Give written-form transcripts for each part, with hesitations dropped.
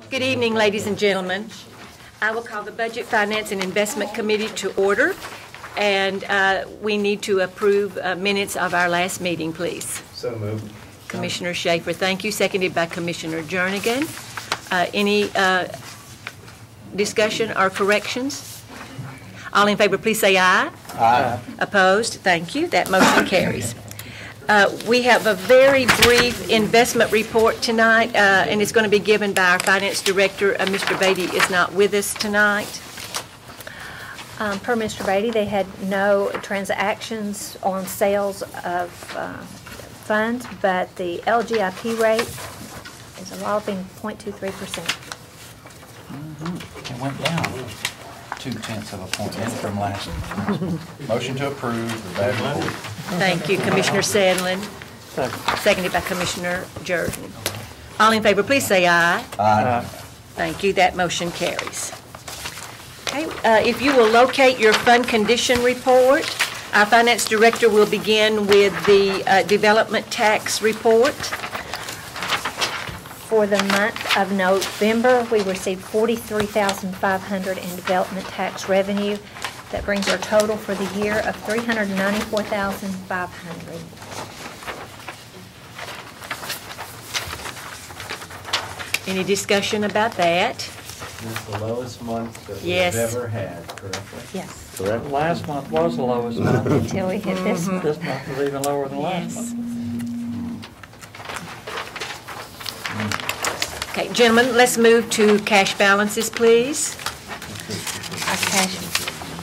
Good evening, ladies and gentlemen. I will call the Budget, Finance, and Investment Committee to order, and we need to approve minutes of our last meeting, please. So moved. Commissioner Schaefer, thank you. Seconded by Commissioner Jernigan. Any discussion or corrections? All in favor, please say aye. Aye. Opposed? Thank you. That motion carries. We have a very brief investment report tonight, and it's going to be given by our Finance Director. Mr. Beatty is not with us tonight. Per Mr. Beatty, they had no transactions on sales of funds, but the LGIP rate is a whopping 0.23%. It went down 0.2 of a point from last year. Motion to approve the bad report. Thank you, Commissioner Sandlin. Seconded by Commissioner Jordan. All in favor, please say aye. Aye. Thank you. That motion carries. Okay, if you will locate your fund condition report, our Finance Director will begin with the development tax report. For the month of November, we received $43,500 in development tax revenue. That brings our total for the year of $394,500. Any discussion about that? This is the lowest month that Yes. we've ever had, correctly? Yes, Correct. Last month was the lowest month. until we hit this month. This month was even lower than last Yes. month. Okay, gentlemen, let's move to cash balances, please. Our cash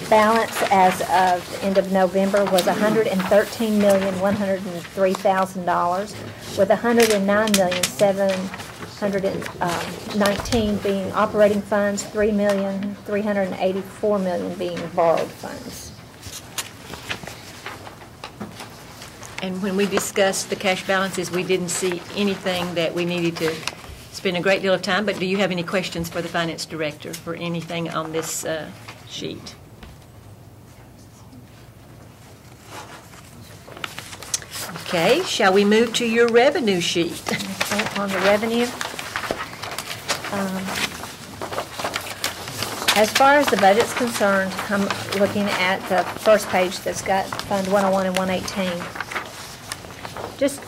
balance as of the end of November was $113,103,000, with $109,719 being operating funds, $3,384,000 being borrowed funds. And when we discussed the cash balances, we didn't see anything that we needed to spend a great deal of time, but do you have any questions for the Finance Director for anything on this sheet? Okay, shall we move to your revenue sheet? Okay, on the revenue, as far as the budget's concerned, I'm looking at the first page that's got Fund 101 and 118. Just,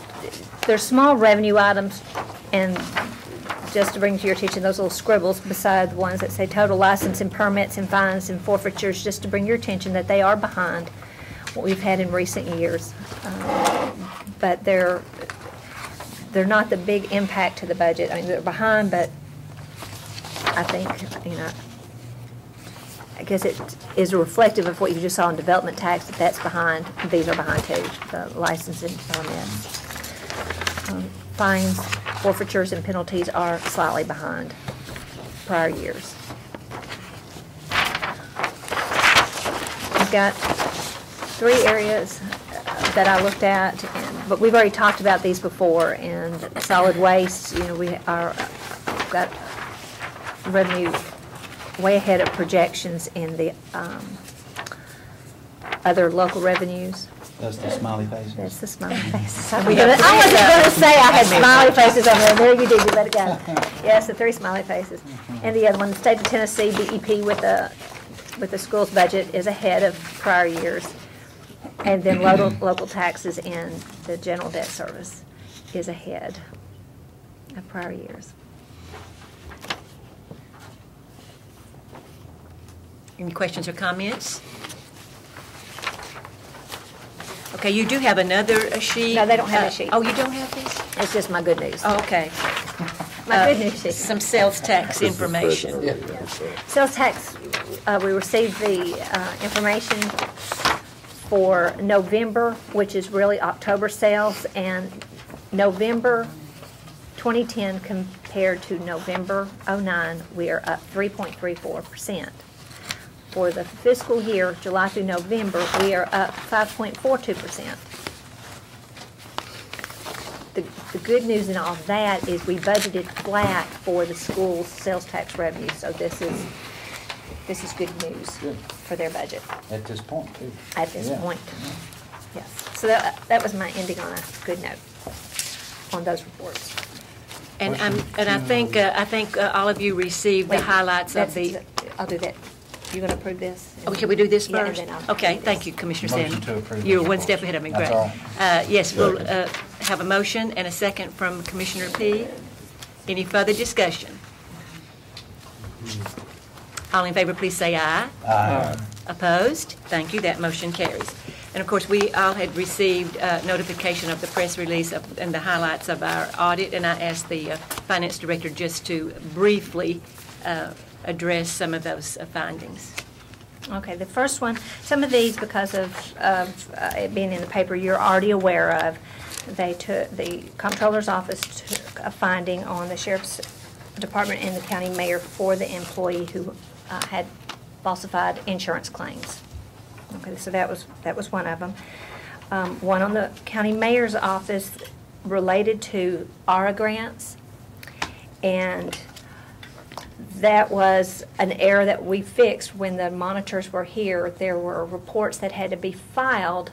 there's small revenue items, and just to bring to your attention those little scribbles beside the ones that say total license and permits and fines and forfeitures, just to bring your attention that they are behind what we've had in recent years. But they're not the big impact to the budget. I mean, they're behind, but I think, I guess it is reflective of what you just saw in development tax, that that's behind. These are behind too, the license and permits. Fines, forfeitures, and penalties are slightly behind prior years. We've got three areas that I looked at, but we've already talked about these before. And solid waste, we got revenue way ahead of projections in the other local revenues. That's the smiley faces. That's the smiley faces. I wasn't going to say I had smiley faces on there. There you did. You let it go. Yes, the three smiley faces. And the other one, the state of Tennessee DEP with the school's budget is ahead of prior years. And then local taxes in the general debt service is ahead of prior years. Any questions or comments? Okay, you do have another sheet. No, they don't have a sheet. Oh, you don't have this? It's just my good news. Oh, okay. My good news sheet. Some sales tax information. Sales tax, we received the information for November, which is really October sales, and November 2010 compared to November 2009, we are up 3.34%. For the fiscal year, July through November, we are up 5.42%. The good news in all that is we budgeted flat for the school's sales tax revenue, so this is good news for their budget. At this point, too. At this Yeah. point, yes. So that was my ending on a good note on those reports. And Motion I think all of you received the Wait, highlights of that's- the. I'll do that. You going to approve this? Oh, can we do this Yeah, and first? then I'll Okay, do thank this. you, Commissioner Motion Sanders. to approve You're those one step reports. ahead of me, That's great. all. Yes, we'll have a motion and a second from Commissioner P. Any further discussion? All in favor, please say aye. Aye. Opposed? Thank you, that motion carries. And of course, we all had received notification of the press release and the highlights of our audit, and I asked the Finance Director just to briefly address some of those findings. Okay, the first one, some of these, because of it being in the paper, you're already aware of. The Comptroller's Office took a finding on the Sheriff's Department and the County Mayor for the employee who had falsified insurance claims. Okay, so that was one of them. One on the County Mayor's Office related to ARA grants, and that was an error that we fixed when the monitors were here. There were reports that had to be filed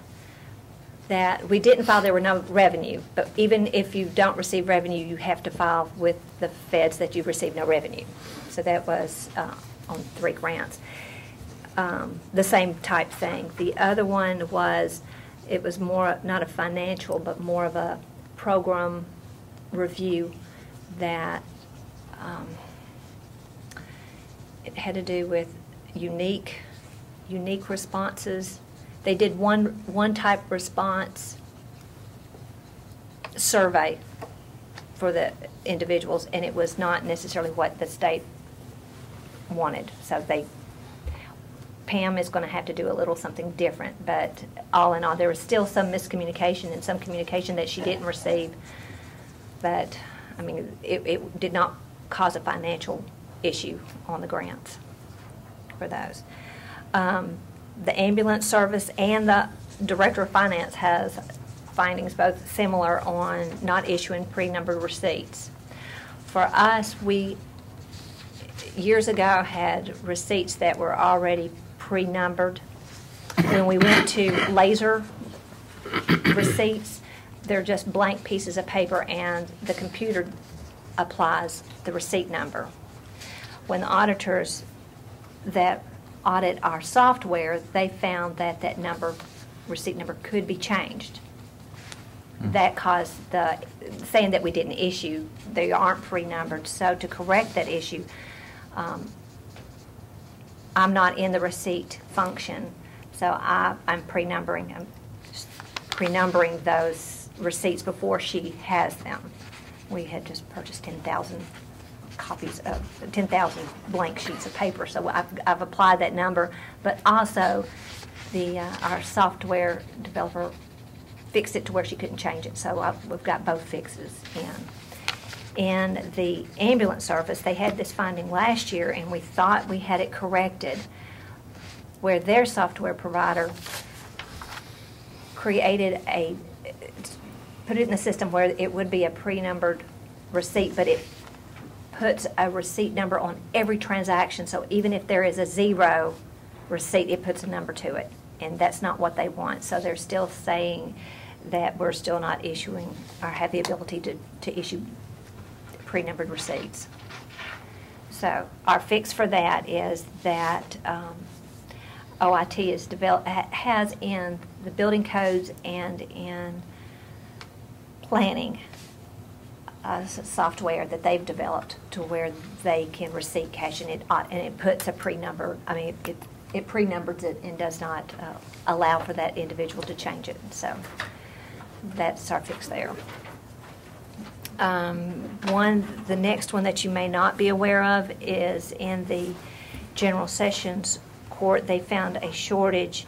that we didn't file. There were no revenue, but even if you don't receive revenue, you have to file with the feds that you've received no revenue. So that was on 3 grants. The same type thing. The other one was, it was more, not a financial, but more of a program review that it had to do with unique responses. They did one type response survey for the individuals, and it was not necessarily what the state wanted. So Pam is going to have to do a little something different, but all in all, there was still some miscommunication and some communication that she didn't receive. But, I mean, it did not cause a financial issue on the grants for those. The ambulance service and the Director of Finance has findings both similar on not issuing pre-numbered receipts. For us, we years ago had receipts that were already pre-numbered. When we went to laser receipts, they're just blank pieces of paper and the computer applies the receipt number. When the auditors that audit our software, they found that receipt number could be changed. That caused saying that we didn't issue, they aren't pre-numbered. So to correct that issue, I'm not in the receipt function, so I'm pre-numbering those receipts before she has them. We had just purchased 10,000 copies of 10,000 blank sheets of paper, so I've applied that number, but also our software developer fixed it to where she couldn't change it, so we've got both fixes in. In the ambulance service, they had this finding last year, and we thought we had it corrected, where their software provider put it in the system where it would be a pre-numbered receipt, but it puts a receipt number on every transaction, so even if there is a 0 receipt, it puts a number to it, and that's not what they want. So they're still saying that we're still not issuing or have the ability to issue pre-numbered receipts. So our fix for that is that OIT has in the building codes and in planning software that they've developed to where they can receipt cash, and it puts a pre-number. I mean, it pre-numbers it and does not allow for that individual to change it. So that's our fix there. The next one that you may not be aware of is in the General Sessions Court. They found a shortage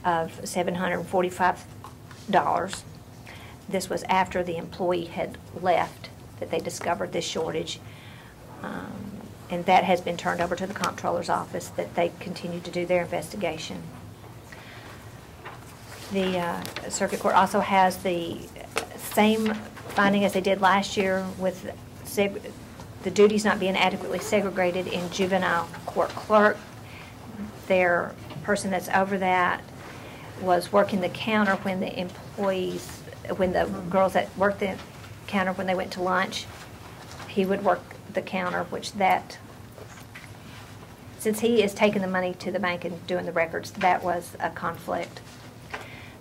of $745. This was after the employee had left that they discovered this shortage. And that has been turned over to the Comptroller's Office that they continue to do their investigation. The Circuit Court also has the same finding as they did last year with the duties not being adequately segregated in juvenile court clerk. Their person that's over that was working the counter when the girls that worked the counter when they went to lunch. He would work the counter, since he is taking the money to the bank and doing the records, that was a conflict.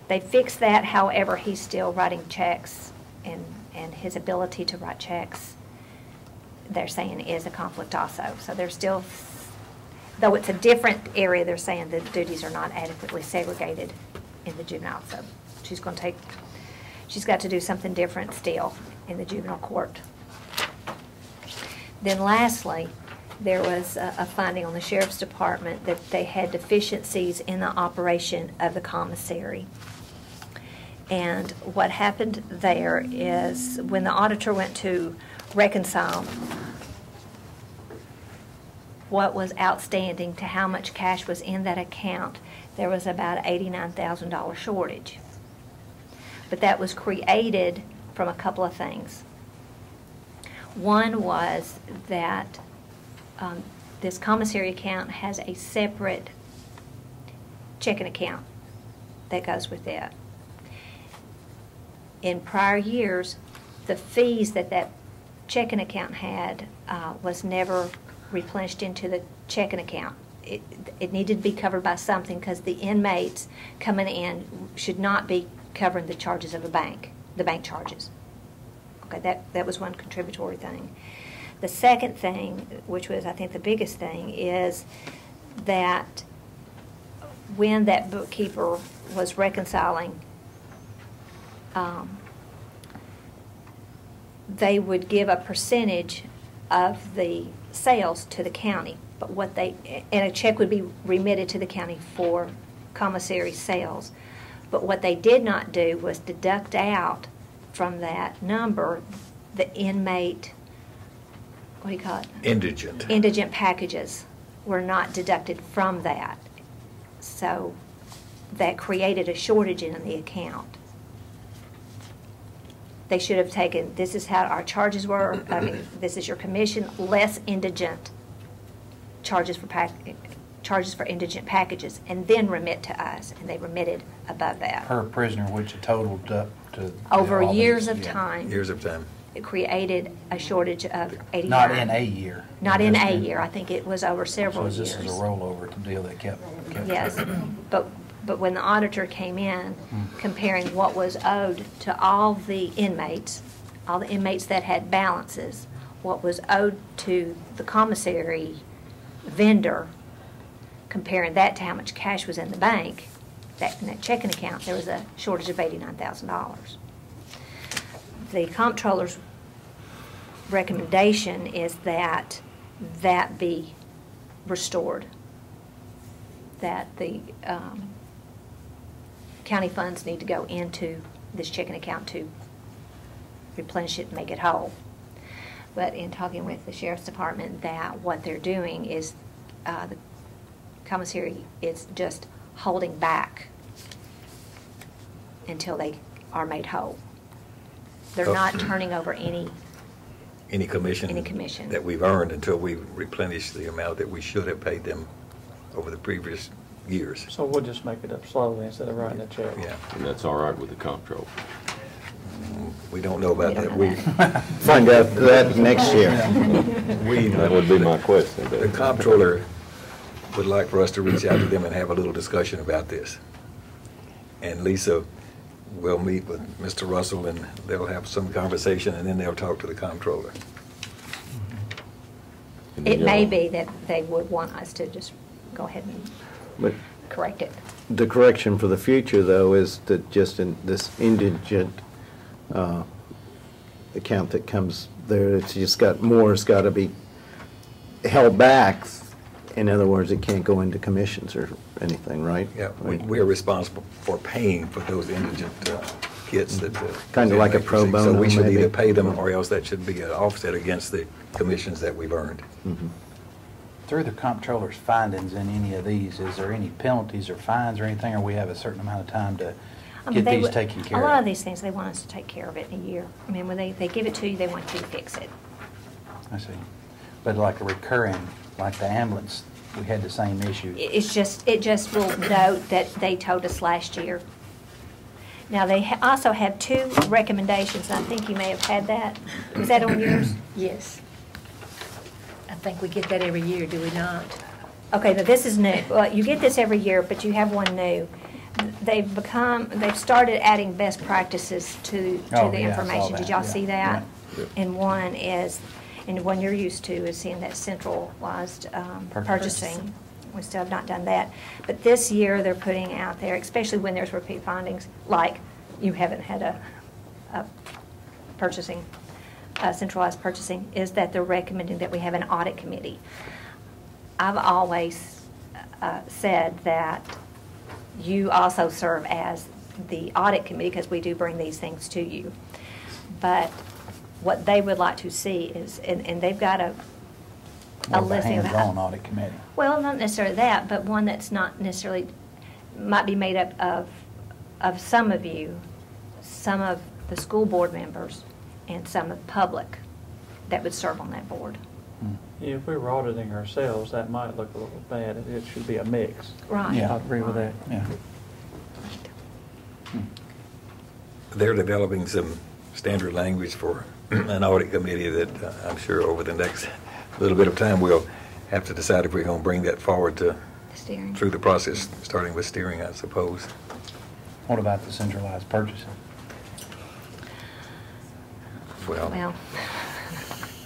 They fixed that, however, he's still writing checks, and his ability to write checks, they're saying, is a conflict also. So they're still, though it's a different area, they're saying the duties are not adequately segregated in the juvenile. So she's got to do something different still in the juvenile court. Then lastly, there was a finding on the sheriff's department that they had deficiencies in the operation of the commissary. And what happened there is when the auditor went to reconcile what was outstanding to how much cash was in that account, there was about $89,000 shortage. But that was created from a couple of things. One was that this commissary account has a separate checking account that goes with that. In prior years, the fees that checking account had was never replenished into the checking account. It needed to be covered by something because the inmates coming in should not be covering the charges of a bank, the bank charges. Okay, that was one contributory thing. The second thing, which was I think the biggest thing, is that when that bookkeeper was reconciling, they would give a percentage of the sales to the county, but and a check would be remitted to the county for commissary sales. But what they did not do was deduct out from that number the inmate, what do you call it? Indigent. Indigent packages were not deducted from that. So that created a shortage in the account. They should have taken, this is how our charges were, this is your commission, less indigent charges for indigent packages, and then remit to us, and they remitted above that. Per prisoner, which totaled up to... Over all years these- of yeah. time, Years of time. it created a shortage of 89. Not in a year. Not in a year. I think it was over several So years. this is a rollover deal that kept Yes, tripping. but when the auditor came in, comparing what was owed to all the inmates that had balances, what was owed to the commissary vendor, comparing that to how much cash was in the bank, in that checking account, there was a shortage of $89,000. The comptroller's recommendation is that be restored, that the county funds need to go into this checking account to replenish it and make it whole. But in talking with the sheriff's department, that what they're doing is the commissary is just holding back until they are made whole. They're Oh. not turning over any Commission. Any commission. That we've earned until we replenish the amount that we should have paid them over the previous years. So we'll just make it up slowly instead of writing a check. Yeah. And that's all right with the comptroller. We don't know about We don't that. know Find out that next year. That would be my question. The comptroller would like for us to reach out to them and have a little discussion about this. And Lisa will meet with Mr. Russell, and they'll have some conversation, and then they'll talk to the comptroller. And then It may y'all- be that they would want us to just go ahead and But correct it. the correction for the future, though, is that just in this indigent account that comes there, it's just got more, it's got to be held back. In other words, it can't go into commissions or anything, right? Yeah, we are responsible for paying for those indigent kids that. Kinda like a pro So we bono, should either maybe? pay them, or else that should be an offset against the commissions that we've earned. Through the comptroller's findings in any of these, is there any penalties or fines or anything, or we have a certain amount of time to get they these would- taken care A of? lot of these things, they want us to take care of it in a year. I mean, when they give it to you, they want you to fix it. I see. But like a recurring, like the ambulance, we had the same issue. It just will note that they told us last year. Now, they also have two recommendations, and I think you may have had that. Was that on yours? Yes. I think we get that every year, do we not? Okay, now this is new. Well, you get this every year, but you have one new. They've started adding best practices to Oh, the yeah, I saw information. Did that, y'all yeah, see that? yeah. And one you're used to is seeing that centralized purchasing. We still have not done that. But this year, they're putting out there, especially when there's repeat findings, like you haven't had a purchasing, centralized purchasing, is that they're recommending that we have an audit committee. I've always said that you also serve as the audit committee, because we do bring these things to you. But what they would like to see is, and they've got a More of a listing of hands-on audit committee. well, not necessarily that, but one that's not necessarily, might be made up of some of you, some of the school board members, and some of the public that would serve on that board. Yeah, if we were auditing ourselves, that might look a little bad. It should be a mix. Right. Yeah. I agree with that. Yeah. They're developing some standard language for an audit committee that I'm sure over the next little bit of time, we'll have to decide if we're going to bring that forward to, Steering. through the process, starting with steering, I suppose. What about the centralized purchasing? Well,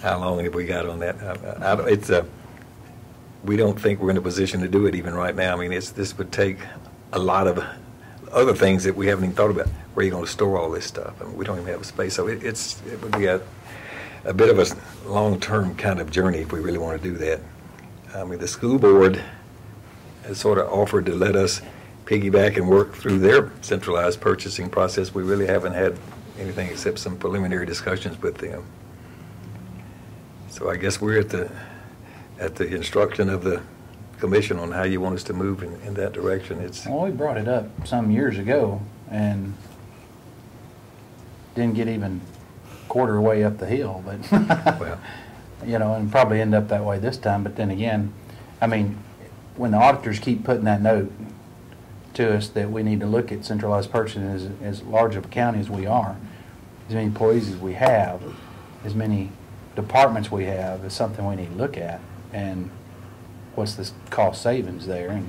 How long have we got on that? We don't think we're in a position to do it even right now. I mean, this would take a lot of other things that we haven't even thought about. Where are you going to store all this stuff? I mean, we don't even have a space. So it would be a bit of a long-term kind of journey if we really want to do that. I mean, the school board has sort of offered to let us piggyback and work through their centralized purchasing process. We really haven't had anything except some preliminary discussions with them. So I guess we're at the instruction of the commission on how you want us to move in that direction. Well, we brought it up some years ago and didn't get even quarter way up the hill, but, Well, you know, and probably end up that way this time. But then again, I mean, when the auditors keep putting that note to us that we need to look at centralized purchasing as large of a county as we are, as many employees as we have, as many departments we have, is something we need to look at. And what's the cost savings there, and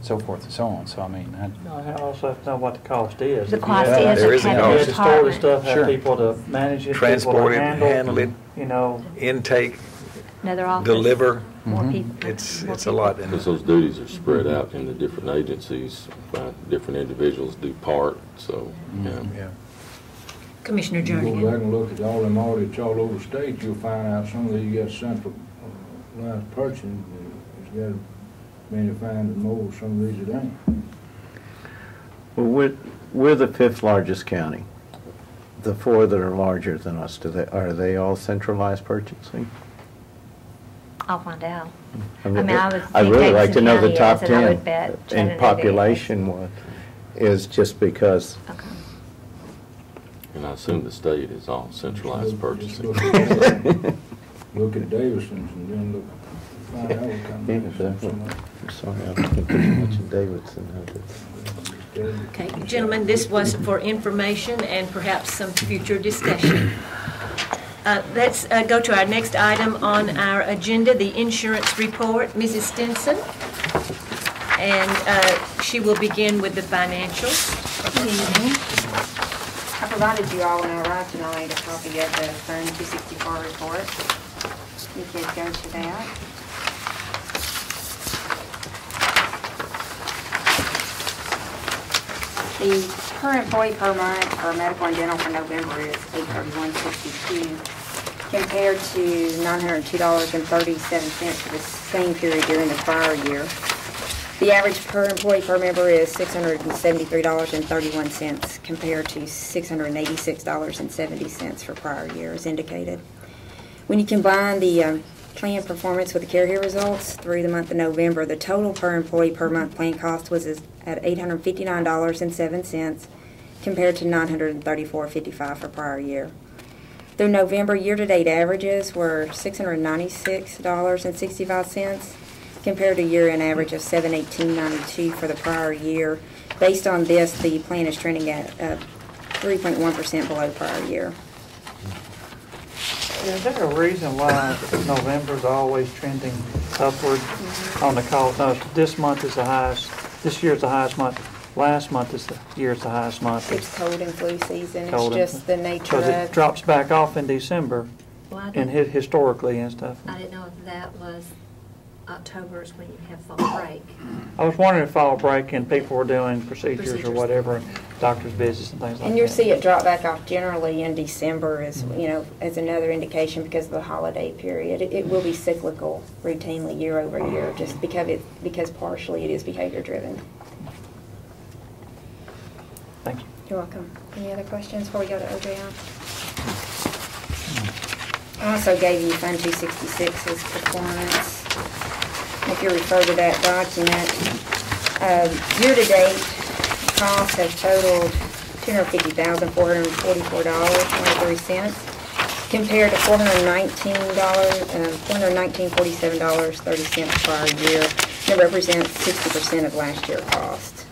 so forth and so on. So, I mean, No, I also have to know what the cost is. The If you cost have- is There of is a having cost. a You have to store the department. stuff, have Sure. people to manage it, people transport to it, handle it, you know. intake, Another office. deliver. More Mhm. people. It's more a people. lot. Because those duties are spread out into different agencies, different individuals do part, so, yeah. Yeah. Commissioner You go back Jernigan. and look at all them audits all over the state, you'll find out some of these got centralized purchasing, it's got many find more, some of these it ain't. Well, we're the fifth largest county. The four that are larger than us, are they all centralized purchasing? I'll find out. I mean, I would I'd think really like to Davidson know the County top is, and I 10 would bet in Chattanooga is. population is just because. Okay. And I assume the state is all centralized Just purchasing. Look at Davidson's and then look, find out what kind Yeah, of. definitely. I'm sorry, I don't think there's much in Davidson. Okay, gentlemen, this was for information and perhaps some future discussion. Let's go to our next item on our agenda, the insurance report. Mrs. Stinson, and she will begin with the financials. I provided you all when I arrived tonight a copy of the Fund 264 report. You can go to that. The per employee per month for medical and dental for November is $831.62 compared to $902.37 for the same period during the prior year. The average per employee per member is $673.31 compared to $686.70 for prior year as indicated. When you combine the plan performance with the Care Here results through the month of November, the total per employee per month plan cost was at $859.07 compared to $934.55 for prior year. Through November, year-to-date averages were $696.65 compared to year-end average of $718.92 for the prior year, Based on this, the plan is trending at 3.1% below prior year. Is there a reason why November's always trending upward on the cost? No, this month is the highest, this year's the highest month. Last month is the year's the highest month. It's cold and flu season. Cold It's and just the nature Because it of. drops back off in December Well, I and didn't, historically and stuff. I didn't know if that was October is when you have fall break. I was wondering if fall break and people were doing procedures or Procedures. whatever, doctor's visits and things like that. And you'll see it drop back off generally in December as, as another indication because of the holiday period. It will be cyclical routinely year over year, just because partially it is behavior driven. Thank you. You're welcome. Any other questions before we go to OJI? I also gave you Fund 266's performance. If you refer to that document, year-to-date costs have totaled $250,444.23 compared to $419.47.30 prior year. That represents 60% of last year's cost.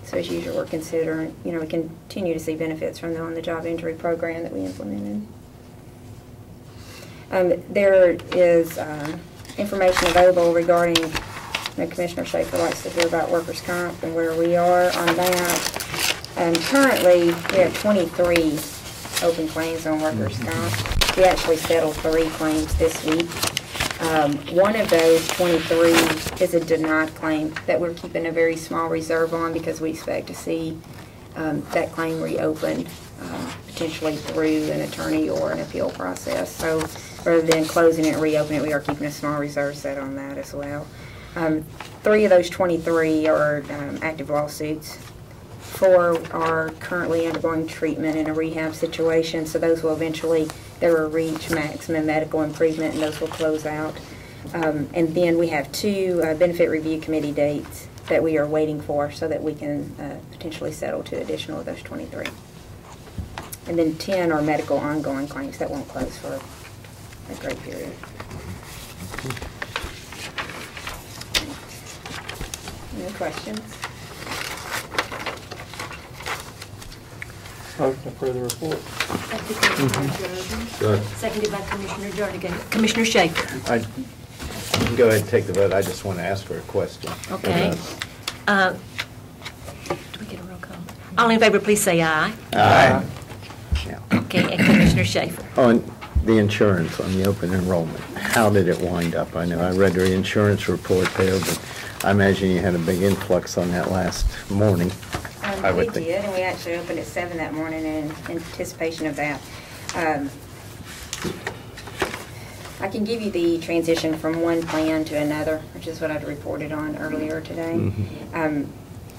So as usual, we're considering, we continue to see benefits from the on-the-job injury program that we implemented. There is information available regarding, Commissioner Schaefer likes to hear about workers' comp and where we are on that. Currently, we have 23 open claims on workers' comp. We actually settled 3 claims this week. One of those 23 is a denied claim that we're keeping a very small reserve on because we expect to see that claim reopened, potentially through an attorney or an appeal process. So rather than closing it and reopening it, we are keeping a small reserve set on that as well. 3 of those 23 are active lawsuits. 4 are currently undergoing treatment in a rehab situation, so those will eventually, they will reach maximum medical improvement and those will close out. And then we have 2 benefit review committee dates that we are waiting for so that we can potentially settle 2 additional of those 23. And then 10 are medical ongoing claims that won't close for a great period. Any questions? Motion to approve the report. Seconded by Commissioner Jernigan. Commissioner Schaefer. You can go ahead and take the vote. I just want to ask for a question. Okay. Do we get a roll call? All in favor, please say aye. Aye. Yeah. Okay, and Commissioner Schaefer. On the insurance, on the open enrollment, how did it wind up? I know I read the insurance report there, but I imagine you had a big influx on that last morning. We did, and we actually opened at 7 that morning in anticipation of that. I can give you the transition from one plan to another, which is what I'd reported on earlier today. Mm-hmm.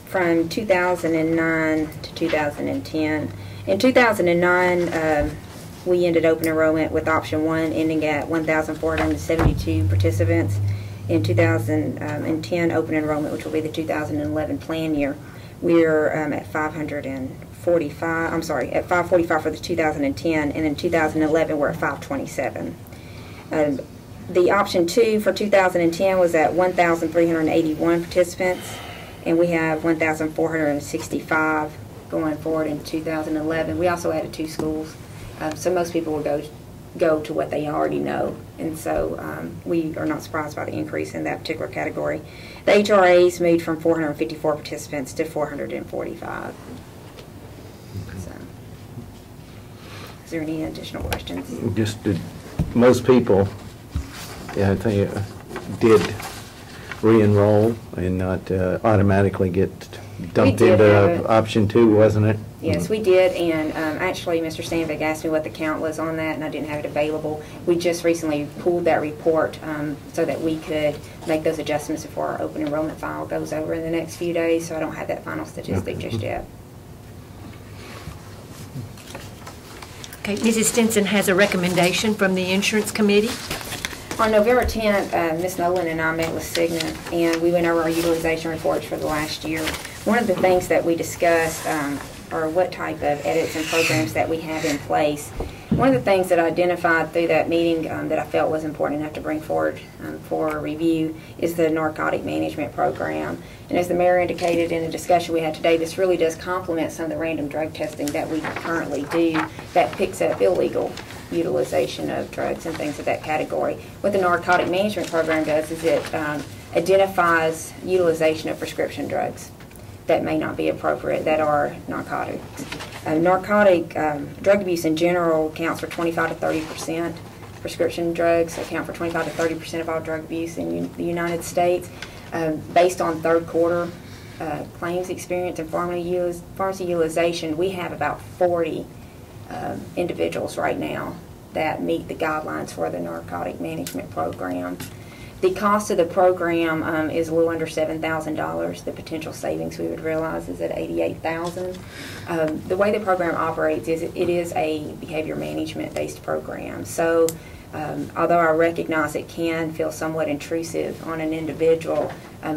From 2009 to 2010. In 2009, we ended open enrollment with option 1 ending at 1,472 participants. In 2010 open enrollment, which will be the 2011 plan year, we're at 545 for the 2010, and in 2011 we're at 527. The option 2 for 2010 was at 1,381 participants, and we have 1,465 going forward in 2011. We also added 2 schools, so most people will go to what they already know, and so we are not surprised by the increase in that particular category. The HRAs moved from 454 participants to 445. So, is there any additional questions? Just did most people, I think, did re-enroll and not automatically get dumped We did have into it. option 2, wasn't it? Yes, we did, and actually, Mr. Sandvik asked me what the count was on that, and I didn't have it available. We just recently pulled that report so that we could make those adjustments before our open enrollment file goes over in the next few days, so I don't have that final statistic just yet. Okay, Mrs. Stinson has a recommendation from the Insurance Committee. On November 10th, Ms. Nolan and I met with Cigna, and we went over our utilization reports for the last year. One of the things that we discussed are what type of edits and programs that we have in place. One of the things that I identified through that meeting that I felt was important enough to bring forward for review is the narcotic management program. And as the mayor indicated in the discussion we had today, this really does complement some of the random drug testing that we currently do that picks up illegal utilization of drugs and things of that category. What the narcotic management program does is it identifies utilization of prescription drugs that may not be appropriate, that are narcotics. Narcotic drug abuse in general accounts for 25 to 30%. Prescription drugs account for 25 to 30% of all drug abuse in the United States. Based on third quarter claims experience and pharmacy utilization, we have about 40 individuals right now that meet the guidelines for the narcotic management program. The cost of the program is a little under $7,000. The potential savings we would realize is at $88,000. The way the program operates is it is a behavior management based program. So although I recognize it can feel somewhat intrusive on an individual,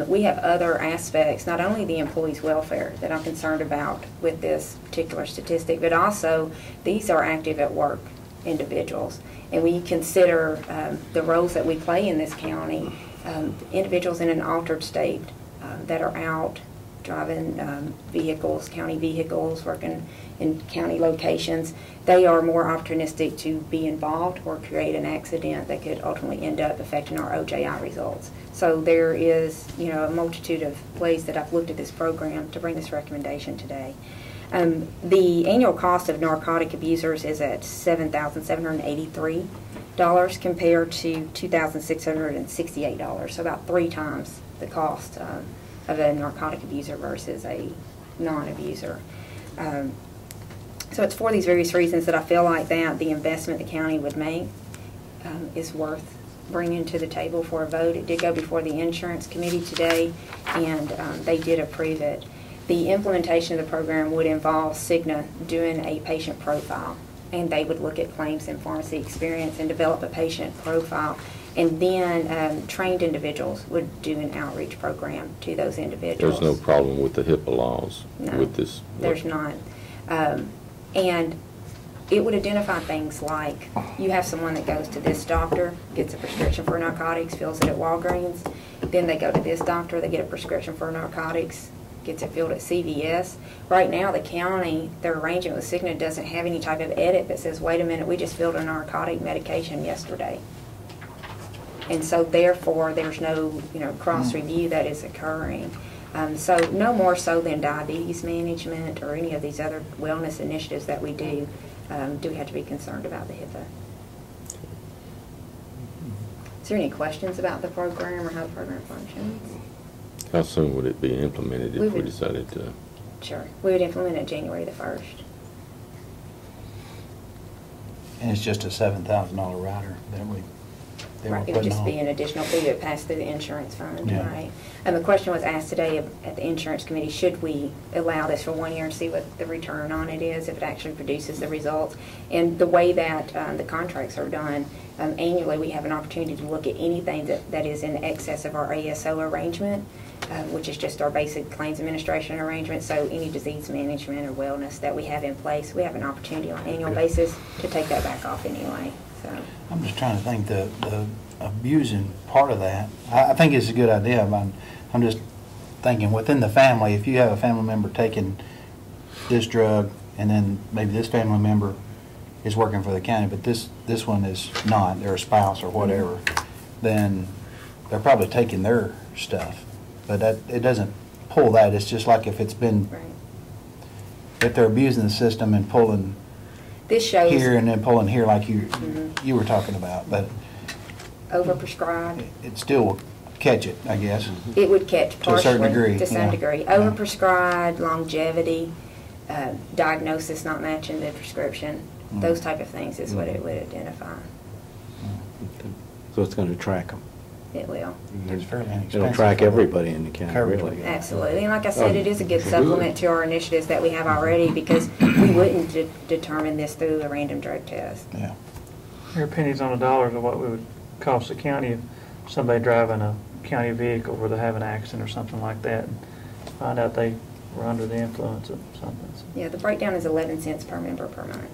we have other aspects, not only the employee's welfare that I'm concerned about with this particular statistic, but also these are active at work individuals. And we consider the roles that we play in this county, individuals in an altered state that are out driving vehicles, county vehicles, working in county locations. They are more opportunistic to be involved or create an accident that could ultimately end up affecting our OJI results. So there is, a multitude of ways that I've looked at this program to bring this recommendation today. The annual cost of narcotic abusers is at $7,783 compared to $2,668, so about 3 times the cost of a narcotic abuser versus a non-abuser. So it's for these various reasons that I feel like that the investment the county would make is worth bringing to the table for a vote. It did go before the insurance committee today, and they did approve it. The implementation of the program would involve Cigna doing a patient profile, and they would look at claims and pharmacy experience and develop a patient profile, and then trained individuals would do an outreach program to those individuals. There's no problem with the HIPAA laws No, with this? There's not. And it would identify things like you have someone that goes to this doctor, gets a prescription for narcotics, fills it at Walgreens, then they go to this doctor, they get a prescription for narcotics, gets it filled at CVS. Right now, the county, their arrangement with Cigna doesn't have any type of edit that says, wait a minute, we just filled a narcotic medication yesterday. And so therefore, there's no, cross review that is occurring. So no more so than diabetes management or any of these other wellness initiatives that we do we have to be concerned about the HIPAA. Is there any questions about the program or how the program functions? How soon would it be implemented if we decided to? Sure. We would implement it January the 1st. And it's just a $7,000 rider that we Right, it would just be an additional fee that passed through the insurance fund, Yeah. right? And the question was asked today at the insurance committee, should we allow this for 1 year and see what the return on it is, if it actually produces the results? And the way that the contracts are done, annually we have an opportunity to look at anything that is in excess of our ASO arrangement, which is just our basic claims administration arrangement. So any disease management or wellness that we have in place, we have an opportunity on an annual basis to take that back off anyway. So. I'm just trying to think the abusing part of that. I think it's a good idea. I'm just thinking within the family, if you have a family member taking this drug and then maybe this family member is working for the county, but this one is not, they're a spouse or whatever, then they're probably taking their stuff. But it doesn't pull that. It's just like if it's been, Right. if they're abusing the system and pulling This shows here and then pulling here like you were talking about, but overprescribed. it still will catch it, I guess. It would catch To a certain partially, degree, to some yeah. degree. Yeah. Overprescribed, longevity, diagnosis not matching the prescription, those type of things is what it would identify. So it's going to track them. It will. It's fairly inexpensive. It'll track everybody in the county, Coverage. really. Absolutely. And like I said, it is a good supplement to our initiatives that we have already because we wouldn't determine this through a random drug test. Yeah. Your pennies on the dollars of what we would cost the county if somebody driving a county vehicle where they have an accident or something like that and find out they were under the influence of something. Yeah, the breakdown is 11 cents per member per month.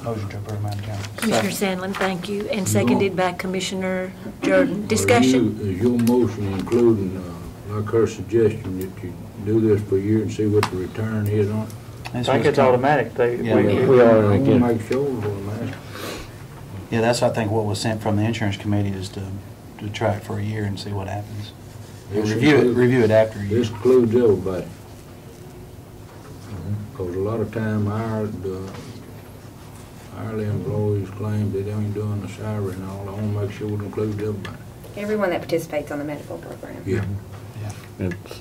Motion to approve, Madam Chairman. Commissioner Sandlin, thank you, and seconded by Commissioner Jordan. Discussion? Is your motion including, like her suggestion, that you do this for a year and see what the return is on it? I think it's automatic. Yeah, We are, I again. want to make sure of what I'm asking. Yeah, that's, I think, what was sent from the insurance committee is to try it for a year and see what happens. And review it after a year. This includes everybody. Because a lot of time hourly employees claim they ain't doing the salary and all. I want to make sure it includes everybody. Everyone that participates on the medical program. Yeah. It's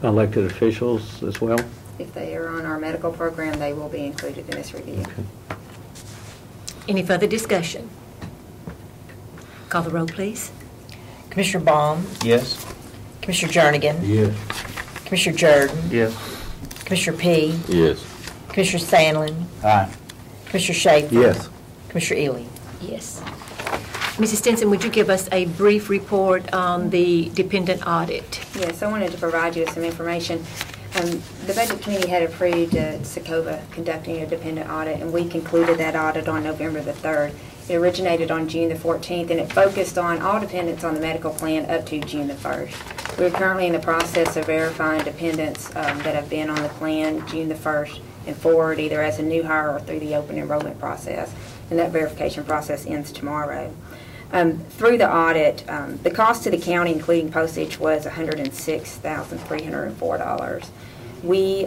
elected officials as well? If they are on our medical program, they will be included in this review. Any further discussion? Call the roll, please. Commissioner Baum, Yes? Commissioner Jernigan, Yes. Commissioner Jordan, Yes. Commissioner P, Yes. Commissioner Sandlin, Aye. Commissioner Schaefer. Yes. Commissioner Ely. Yes. Mrs. Stinson, would you give us a brief report on the dependent audit? Yes, I wanted to provide you with some information. The Budget Committee had approved Secova conducting a dependent audit, and we concluded that audit on November the 3rd. It originated on June the 14th, and it focused on all dependents on the medical plan up to June the 1st. We're currently in the process of verifying dependents that have been on the plan June the 1st and forward, either as a new hire or through the open enrollment process, and that verification process ends tomorrow. Through the audit, the cost to the county, including postage, was $106,304. We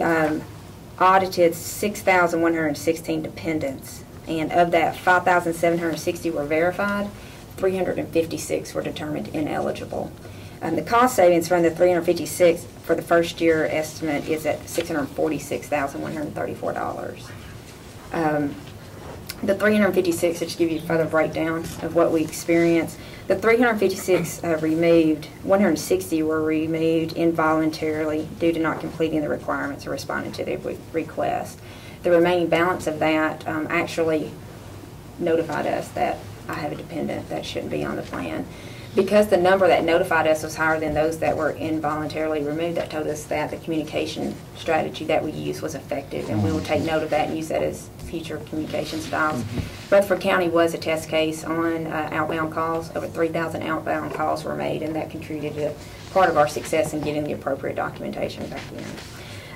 audited 6,116 dependents, and of that, 5,760 were verified, 356 were determined ineligible. The cost savings from the 356 for the first year estimate is at $646,134. The 356, just to give you a further breakdown of what we experienced, the 356 removed, 160 were removed involuntarily due to not completing the requirements or responding to the request. The remaining balance of that actually notified us that I have a dependent that shouldn't be on the plan. Because the number that notified us was higher than those that were involuntarily removed, that told us that the communication strategy that we used was effective, and we will take note of that and use that as future communication styles. Rutherford County was a test case on outbound calls. Over 3,000 outbound calls were made, and that contributed to part of our success in getting the appropriate documentation back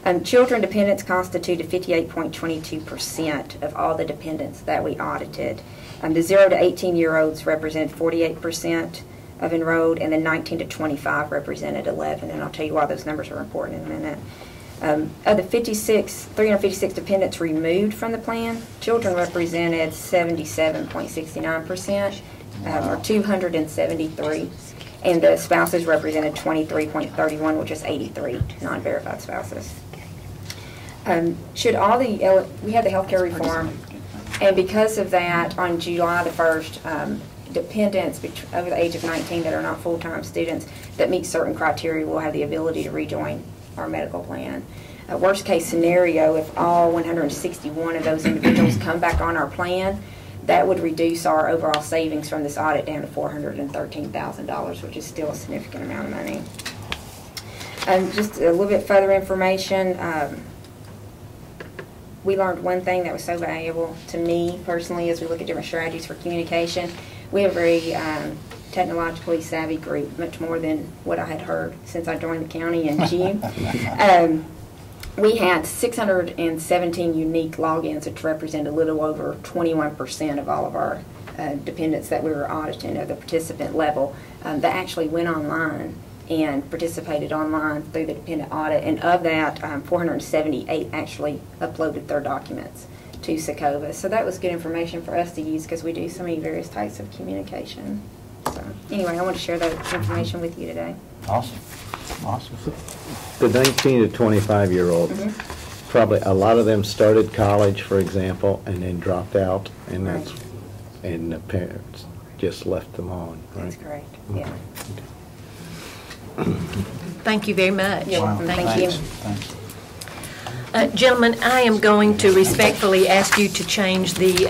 in. Children dependents constituted 58.22% of all the dependents that we audited. The 0 to 18-year-olds represented 48% of enrolled, and then 19 to 25 represented 11, and I'll tell you why those numbers are important in a minute. Of the 356 dependents removed from the plan, children represented 77.69%, or 273, and the spouses represented 23.31, which is 83 non-verified spouses. We had the healthcare reform, and because of that, on July the 1st, dependents over the age of 19 that are not full-time students that meet certain criteria will have the ability to rejoin our medical plan. Worst case scenario, if all 161 of those individuals come back on our plan, that would reduce our overall savings from this audit down to $413,000, which is still a significant amount of money. Just a little bit further information. We learned one thing that was so valuable to me personally as we look at different strategies for communication. We have a very technologically savvy group, much more than what I had heard since I joined the county in June. We had 617 unique logins, which represent a little over 21% of all of our dependents that we were auditing at the participant level that actually went online and participated online through the dependent audit. And of that, 478 actually uploaded their documents to Secova. So that was good information for us to use because we do so many various types of communication. So anyway, I want to share that information with you today. Awesome. Awesome. The 19 to 25-year-olds, probably a lot of them started college, for example, and then dropped out, and that's and the parents just left them on, right? That's correct. Yeah. Thank you very much. Wow. Thank you. Thanks. Gentlemen, I am going to respectfully ask you to change the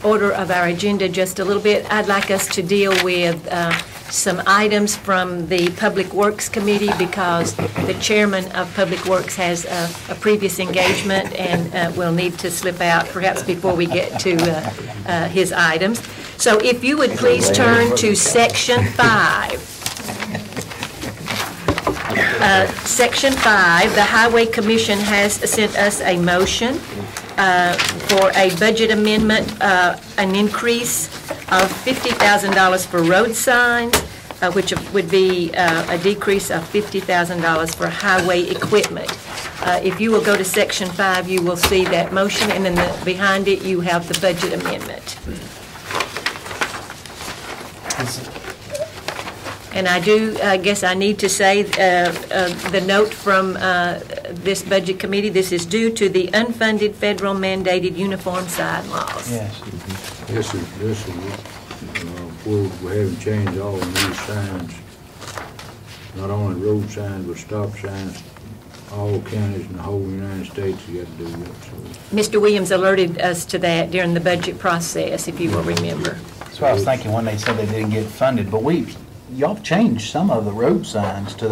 order of our agenda just a little bit. I'd like us to deal with some items from the Public Works Committee because the chairman of Public Works has a previous engagement and will need to slip out perhaps before we get to his items. So if you would please turn to Section 5. Section 5, the Highway Commission has sent us a motion for a budget amendment, an increase of $50,000 for road signs, which would be a decrease of $50,000 for highway equipment. If you will go to Section 5, you will see that motion, and then behind it, you have the budget amendment. And I guess I need to say the note from this budget committee, this is due to the unfunded federal mandated uniform sign laws. Yes. This is where we haven't changed all of these signs, not only road signs, but stop signs. All counties in the whole United States, you got to do that. So. Mr. Williams alerted us to that during the budget process, if you will remember. That's what I was thinking when they said they didn't get funded, but y'all changed some of the road signs to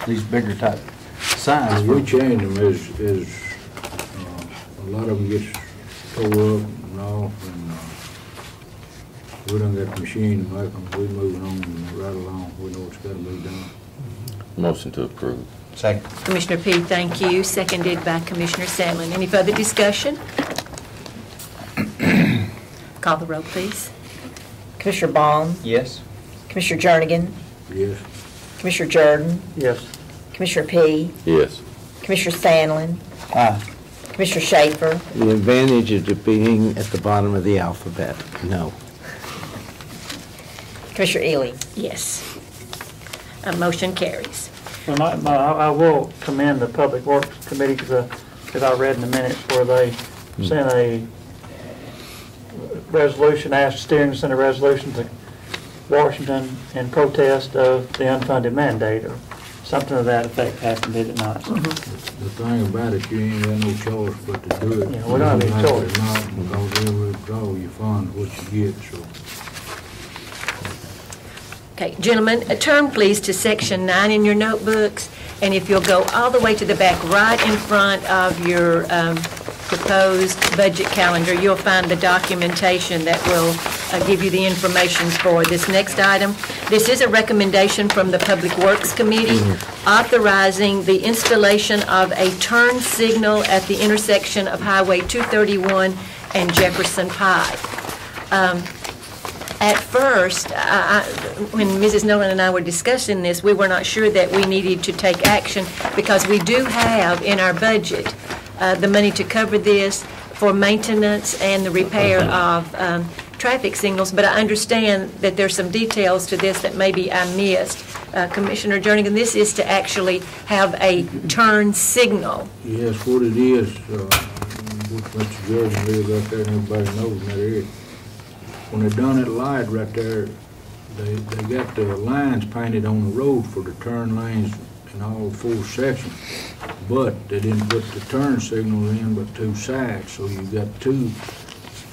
these bigger type signs. We changed them as a lot of them gets tore up and all, and we done got the machine to make them. We moving on right along. We know what's got to be done. Motion to approve. Second. Commissioner P., thank you. Seconded by Commissioner Sandlin. Any further discussion? Call the roll, please. Commissioner Baum, Yes. Commissioner Jernigan, Yes. Commissioner Jordan, Yes. Commissioner P., Yes. Commissioner Sandlin, Aye. Commissioner Schaefer, The advantage of it being at the bottom of the alphabet, no. Commissioner Ely. Yes. Motion carries. Well, I will commend the Public Works Committee because I read in the minutes where they sent a resolution, asked steering to send a resolution to Washington in protest of the unfunded mandate or something to that effect happened, did it not? So, The thing about it, you ain't got no choice but to do it. Yeah, we don't have any Like it or choice. not, because they will withdraw your funds, what you get, so. Okay, gentlemen, turn please to Section 9 in your notebooks, and if you'll go all the way to the back right in front of your proposed budget calendar, you'll find the documentation that will give you the information for this next item. This is a recommendation from the Public Works Committee authorizing the installation of a turn signal at the intersection of Highway 231 and Jefferson Pike. At first, when Mrs. Nolan and I were discussing this, we were not sure that we needed to take action because we do have in our budget the money to cover this for maintenance and the repair of traffic signals, but I understand that there's some details to this that maybe I missed. Commissioner Jernigan, this is to actually have a turn signal. Yes, what it is, which Mr. Jordan lives out there and everybody knows in that area. When they done that light right there, they got the lines painted on the road for the turn lanes in all 4 sections. But they didn't put the turn signals in but 2 sides, so you got 2,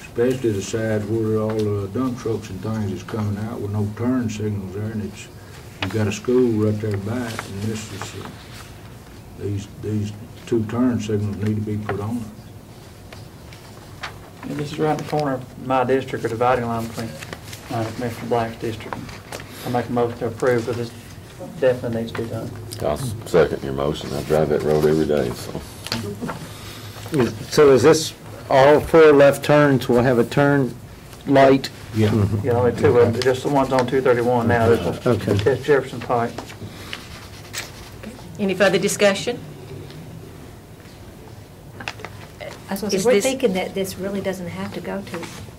especially the sides where all the dump trucks and things is coming out with no turn signals there, and you got a school right there back, and this is, these 2 turn signals need to be put on there. And this is right in the corner of my district, or dividing line between Commissioner Black's district. I make a motion to approve, but this definitely needs to be done. I'll second your motion. I drive that road every day, so. So is this all 4 left turns will have a turn light? Yeah. Yeah, only 2 of them, just the ones on 231 now. Okay. That's Jefferson Pike. Any further discussion? I was going to Is say, we're this- thinking that this really doesn't have to go to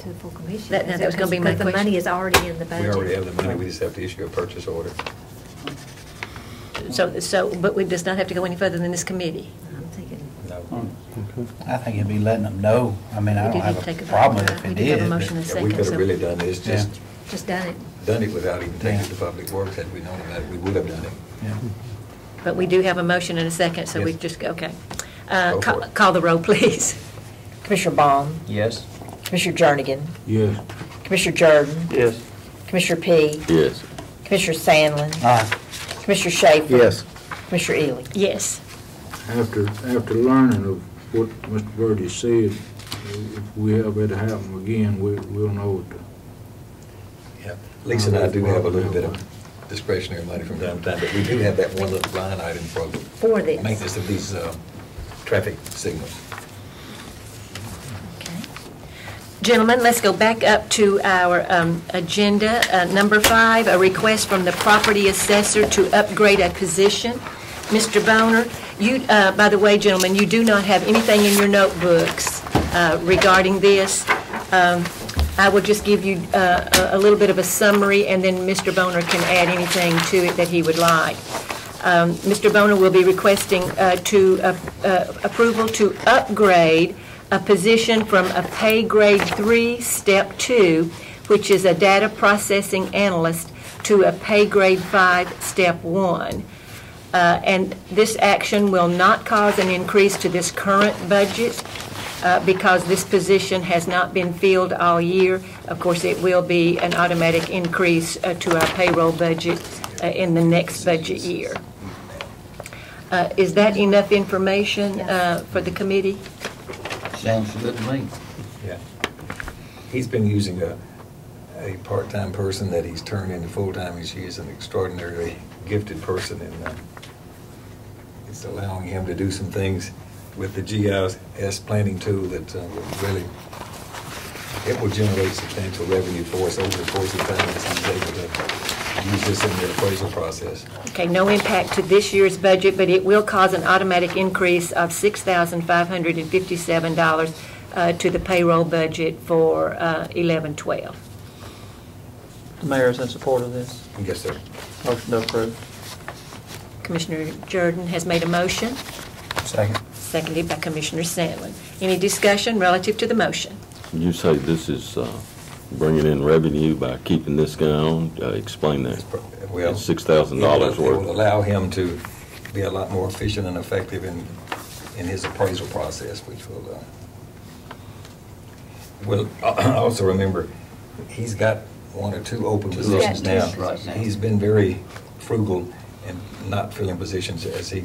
the full commission. That was gonna be my Because the question. money is already in the We budget. already have the money, we just have to issue a purchase order. But it does not have to go any further than this committee. I'm thinking, No. I think it'd be letting them know. I mean, I We don't do have need to take a a problem vote. if We it do have a did. motion and Yeah, second. we could so- have really done this, just just done it. done it without even taking Yeah. it to Public Works. Had we known about it, we would have done it. Yeah. But we do have a motion and a second, so we Yes. just, okay. Go for it. Call the roll, please. Commissioner Baum, Yes. Commissioner Jernigan, Yes. Commissioner Jordan, Yes. Commissioner P., Yes. Commissioner Sandlin. Aye. Commissioner Schaefer. Yes. Commissioner Ely. Yes. After learning of what Mr. Birdie said, if we have it happen again, we'll know what to. Yeah. Lisa and I do have a little bit of discretionary money from time to time, but we do have that one little line item for the For this. maintenance of these traffic signals. Gentlemen, let's go back up to our agenda. Number 5, a request from the property assessor to upgrade a position. Mr. Boner, you, by the way, gentlemen, you do not have anything in your notebooks regarding this. I will just give you a little bit of a summary, and then Mr. Boner can add anything to it that he would like. Mr. Boner will be requesting approval to upgrade a position from a pay grade 3, step 2, which is a data processing analyst, to a pay grade 5, step 1. And this action will not cause an increase to this current budget because this position has not been filled all year. Of course, it will be an automatic increase to our payroll budget in the next budget year. Is that enough information for the committee? Sounds good to me. Yeah. He's been using a part-time person that he's turned into full-time, and she is an extraordinarily gifted person, and it's allowing him to do some things with the GIS planning tool that will really, it will generate substantial revenue for us over the course of time as he's able to use this in the appraisal process. Okay, no impact to this year's budget, but it will cause an automatic increase of $6,557 to the payroll budget for 11-12. The mayor is in support of this. Yes, sir. Motion to approve. Commissioner Jordan has made a motion, Second. seconded by Commissioner Sandlin. Any discussion relative to the motion? You say this is bringing in revenue by keeping this guy on? Explain that. Well, It's $6,000 it will worth. allow him to be a lot more efficient and effective in his appraisal process, which will also remember, he's got 1 or 2 open positions now. right now. He's been very frugal and not filling positions as he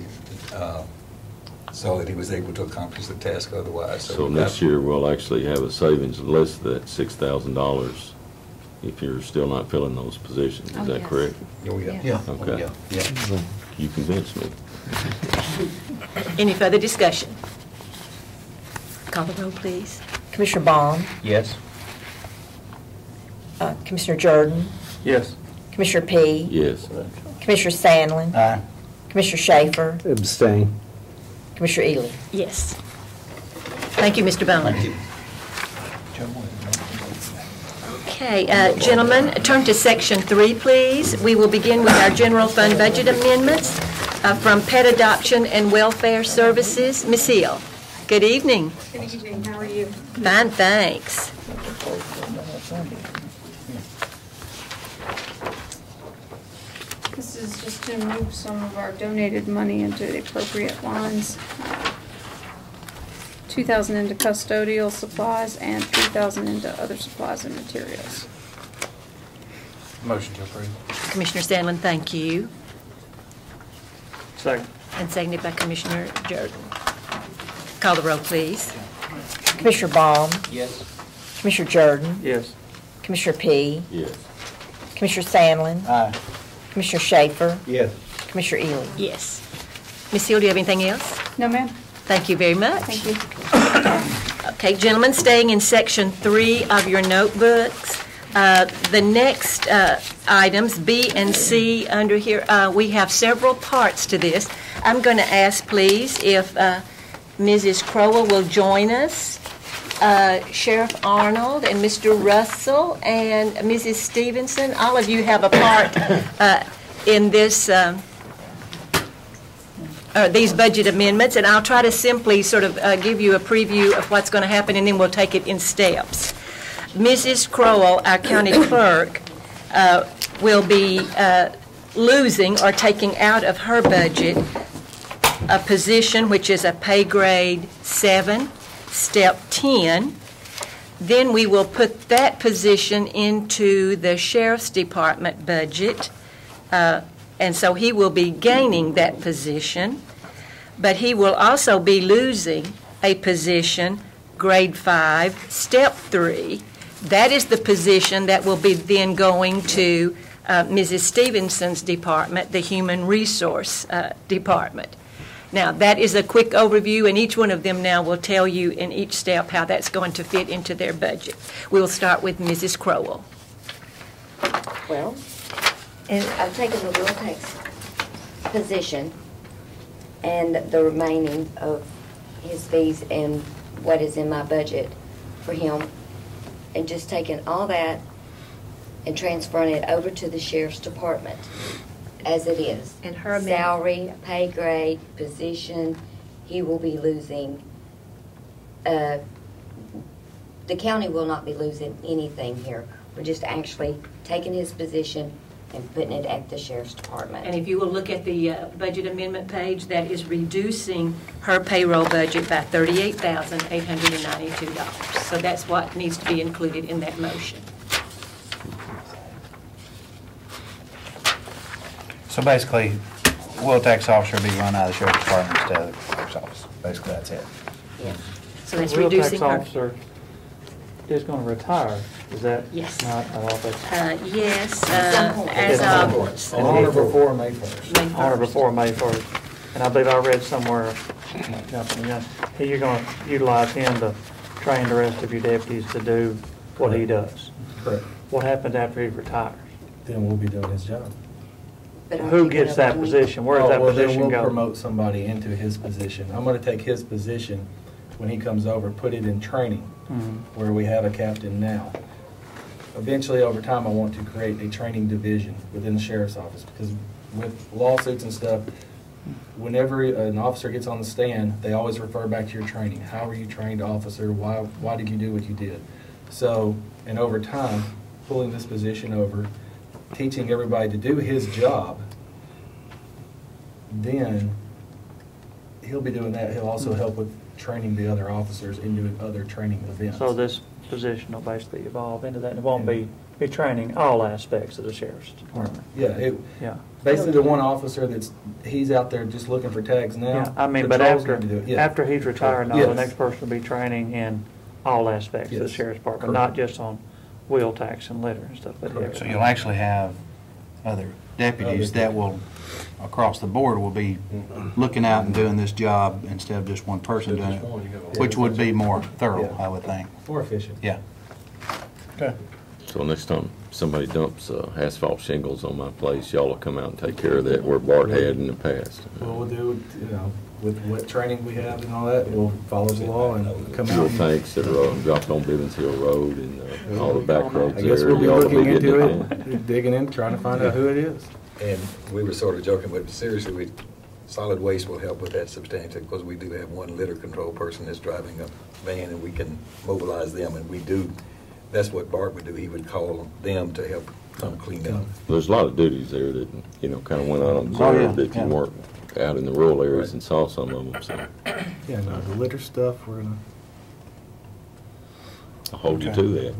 saw that he was able to accomplish the task otherwise. So we've got- next year, we'll actually have a savings of less than that $6,000 if you're still not filling those positions. Oh, Is that yes. correct? Yeah, we got- Yeah. Okay. Yeah. You convinced me. Any further discussion? Call the roll, please. Commissioner Bond. Yes. Commissioner Jordan. Yes. Commissioner P. Yes. Commissioner Sandlin. Aye. Commissioner Schaefer. Abstain. Commissioner Ely. Yes. Thank you, Mr. Bone. Thank you. Okay, gentlemen, turn to Section 3, please. We will begin with our general fund budget amendments from Pet Adoption and Welfare Services. Ms. Hill, good evening. Good evening, how are you? Fine, thanks. This is just to move some of our donated money into the appropriate lines. 2,000 into custodial supplies and 3,000 into other supplies and materials. Motion to approve. Commissioner Sandlin, thank you. Second. And seconded by Commissioner Jordan. Call the roll, please. Commissioner Bond. Yes. Commissioner Jordan. Yes. Commissioner P. Yes. Commissioner Sandlin. Aye. Commissioner Schaefer. Yes. Commissioner Ely. Yes. Ms. Hill, do you have anything else? No, ma'am? Thank you very much. Thank you. Okay, gentlemen, staying in Section 3 of your notebooks, the next items, B and C under here, we have several parts to this. I'm going to ask, please, if Mrs. Crowell will join us, Sheriff Arnold and Mr. Russell and Mrs. Stevenson. All of you have a part in this these budget amendments, and I'll try to simply sort of give you a preview of what's going to happen, and then we'll take it in steps. Mrs. Crowell, our county clerk, will be losing or taking out of her budget a position which is a pay grade 7, step 10. Then we will put that position into the Sheriff's Department budget And so he will be gaining that position, but he will also be losing a position, grade 5, step 3. That is the position that will be then going to Mrs. Stevenson's department, the Human Resource Department. Now, that is a quick overview, and each one of them now will tell you in each step how that's going to fit into their budget. We'll start with Mrs. Crowell. Well, and I've taken the wheel tax position and the remaining of his fees and what is in my budget for him, and just taken all that and transferring it over to the sheriff's department as it is. And her salary, pay grade, position, he will be losing. The county will not be losing anything here. We're just actually taking his position and putting it at the sheriff's department. And if you will look at the budget amendment page, that is reducing her payroll budget by $38,892. So that's what needs to be included in that motion. So basically, will tax officer be run out of the sheriff's department instead of the clerk's office? Basically, that's it. Yeah. So that's The wheel reducing tax her. officer is going to retire. Is that Yes. not a lot of Yes, Yes. as of On or before May 1st. May on or 1st. before May 1st? And I believe I read somewhere, you're going to utilize him to train the rest of your deputies to do what he does. Correct. What happens after he retires? Then we'll be doing his job. But aren't Who you gets gonna that be- position? Where does that Well, then position we'll go? promote somebody into his position. I'm going to take his position when he comes over, put it in training, Mhm. where we have a captain now. Eventually, over time, I want to create a training division within the sheriff's office, because with lawsuits and stuff, whenever an officer gets on the stand, they always refer back to your training. How were you trained, officer? Why did you do what you did? So, and over time, pulling this position over, teaching everybody to do his job, then he'll be doing that. He'll also help with training the other officers and doing other training events. So this position will basically evolve into that, and it won't be training all aspects of the sheriff's department. Yeah, Yeah. basically the one officer he's out there just looking for tags now. Yeah, I mean, but patrol's after, going to do it. Yeah. after he's retired, now the Yes. next person will be training in all aspects of the Yes. sheriff's department, Correct. not just on wheel tax and litter and stuff, but Correct. So you'll actually have other deputies that will, across the board, will be looking out and doing this job instead of just one person doing it, which would be more thorough, I would think. More efficient. Yeah. Okay. So next time somebody dumps asphalt shingles on my place, y'all will come out and take care of that where Bart had in the past. What we'll do, with what training we have and all that, we'll follow the law and come Fuel out. tanks that are dropped on Bivens Hill Road and all the back roads I guess there. we'll be y'all will looking getting into in. it, digging in, trying to find out who it is. And we were sort of joking, but seriously, solid waste will help with that substantially, because we do have one litter control person that's driving a van, and we can mobilize them, and we do. That's what Bart would do. He would call them to help come clean up. There's a lot of duties there that, kind of went unobserved if you weren't out in the rural areas and saw some of them, so Yeah, no, the litter stuff, we're gonna. I'll hold you to that.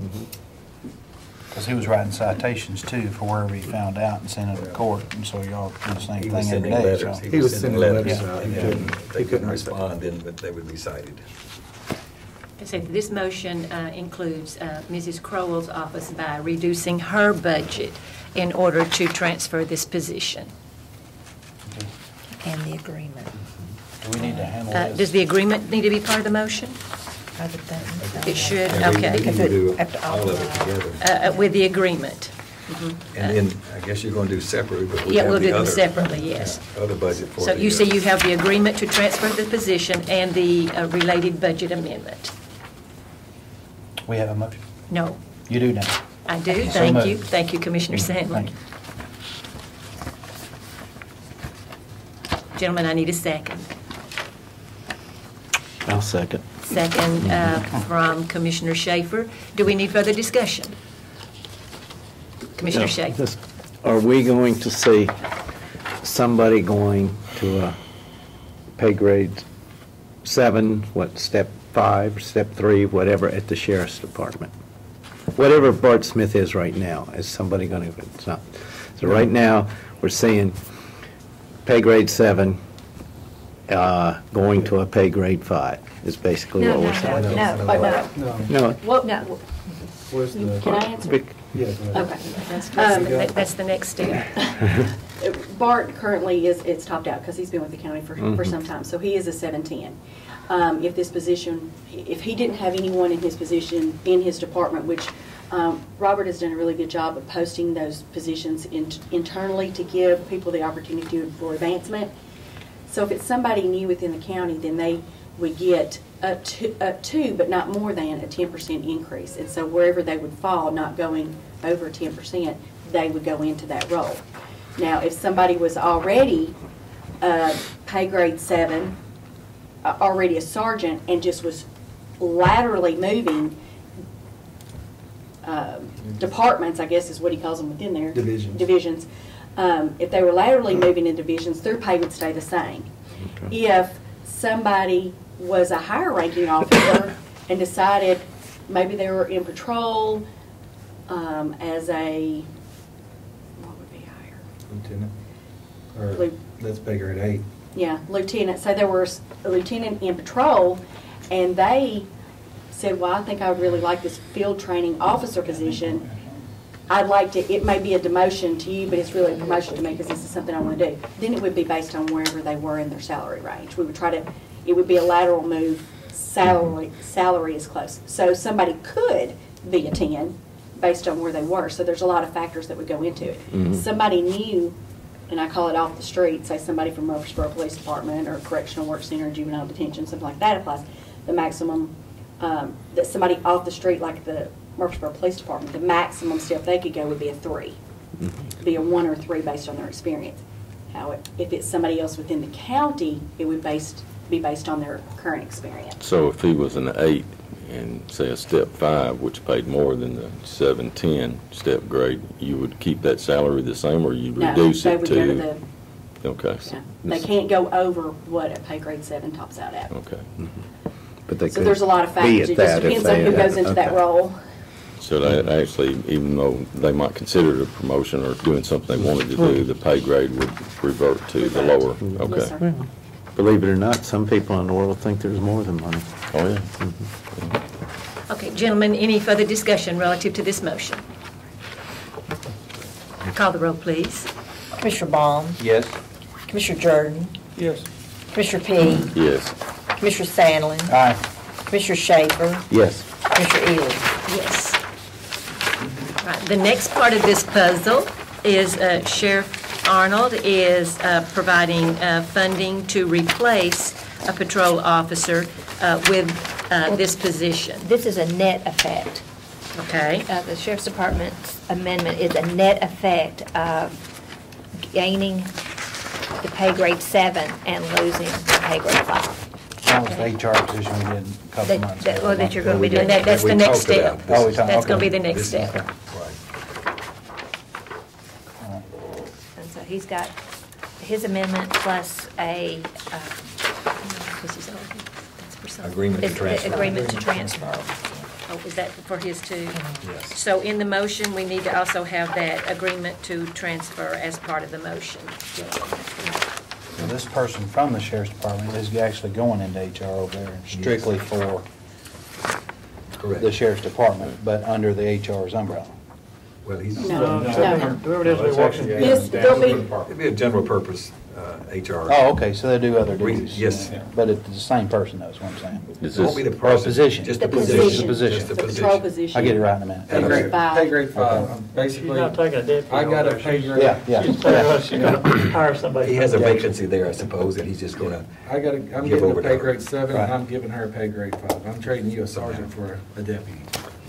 Because he was writing citations too for wherever he found out and sending it to court, and so y'all do the same He was thing every sending day, letters. so. He was sending letters Yeah. out. And He then couldn't- they he couldn't couldn't respond, then they would be cited. So this motion includes Mrs. Crowell's office by reducing her budget in order to transfer this position. And the agreement. Do we need to handle Does this? the agreement need to be part of the motion? I would think so. It should, And we okay. need to do After all of it together. With the agreement. And then, I guess you're going to do separately, but we Yeah, have we'll the do them other- separately, yes. Other budget for So the, you say you have the agreement to transfer the position and the related budget amendment? We have a motion? No, You do now. I do, So thank you. moved. Thank you, Commissioner Sandlin. Thank you. Gentlemen, I need a second. I'll second. Second from Commissioner Schaefer. Do we need further discussion? Commissioner Schaefer. Are we going to see somebody going to a pay grade 7, step 5, or step 3, whatever, at the sheriff's department? Whatever Bart Smith is right now, is somebody going to, it's not, So right now, we're seeing pay grade 7 going to a pay grade 5 is basically what we're saying. No. Well, no. Where's the? Can I answer? Yeah, go ahead. Okay. That's the next step. Bart currently it's topped out because he's been with the county for some time, so he is a 710. If this position, if he didn't have anyone in his position in his department, which Robert has done a really good job of posting those positions internally to give people the opportunity for advancement. So if it's somebody new within the county, then they would get up to, but not more than, a 10% increase. And so wherever they would fall, not going over 10%, they would go into that role. Now, if somebody was already pay grade 7, already a sergeant, and just was laterally moving departments, I guess is what he calls them within there. Divisions. If they were laterally moving in divisions, their pay would stay the same. Okay. If somebody was a higher ranking officer and decided maybe they were in patrol as a, what would be higher? Lieutenant. Or that's pay grade 8. Yeah, lieutenant. So there was a lieutenant in patrol, and they said, well, I think I would really like this field training officer position. I'd like to, it may be a demotion to you, but it's really a promotion to me because this is something I want to do. Then it would be based on wherever they were in their salary range. We would try to, it would be a lateral move, salary is close. So somebody could be a 10 based on where they were. So there's a lot of factors that would go into it. Mm-hmm. Somebody new, and I call it off the street, say somebody from Murfreesboro Police Department or Correctional Work Center, Juvenile Detention, something like that applies. The maximum, that somebody off the street like the Murfreesboro Police Department, the maximum step they could go would be a 3. Mm-hmm. Be a 1 or 3 based on their experience. If it's somebody else within the county, it would be based on their current experience. So if he was an 8 and say a step 5, which paid more than the 710 step grade, you would keep that salary the same, or you reduce it to? No, they would go to the. Okay. Yeah, they can't go over what a pay grade 7 tops out at. Okay. Mm-hmm. But they so there's a lot of factors. It just depends on who goes into that role. So that actually, even though they might consider it a promotion or doing something they wanted to do, the pay grade would revert to the lower. Okay. Yes, sir. Believe it or not, some people in the world think there's more than money. Oh, yeah. Mm-hmm. Okay, gentlemen, any further discussion relative to this motion? Call the roll, please. Commissioner Baum? Yes. Commissioner Jordan? Yes. Commissioner P? Yes. Commissioner Sandlin? Aye. Commissioner Schaefer? Yes. Commissioner Ely? Yes. Right, the next part of this puzzle is Sheriff Arnold is providing funding to replace a patrol officer with this position. This is a net effect. Okay. The Sheriff's Department's amendment is a net effect of gaining the pay grade 7 and losing the pay grade 5. That was the HR position we did a couple months ago. Well, that you're going to be doing that. That's the next step. Oh, That's going to be the next step. And so he's got his amendment plus a Agreement to transfer. Agreement to transfer. Oh, is that for his too? Yes. So in the motion, we need to also have that agreement to transfer as part of the motion. So this person from the Sheriff's Department is actually going into HR over there strictly for the Sheriff's Department, but under the HR's umbrella. Well, he's. No. Whoever it is, we walk in. It'd be a general purpose HR. Oh, okay, so they do other duties. Yes. But it's the same person, though, is what I'm saying. It won't be the Or a person. position. Just The the position. position. Position. Just the The position. patrol position. I'll get it right in a minute. Pay grade 5. Pay grade 5. She's Basically, not taking a deputy. I got a over pay there. grade. Yeah. She's going to hire somebody. He has a vacancy there, I suppose, and he's just gonna. I'm Give getting over a to pay her. grade 7, Right. and I'm giving her a pay grade 5. I'm trading you a sergeant for a deputy.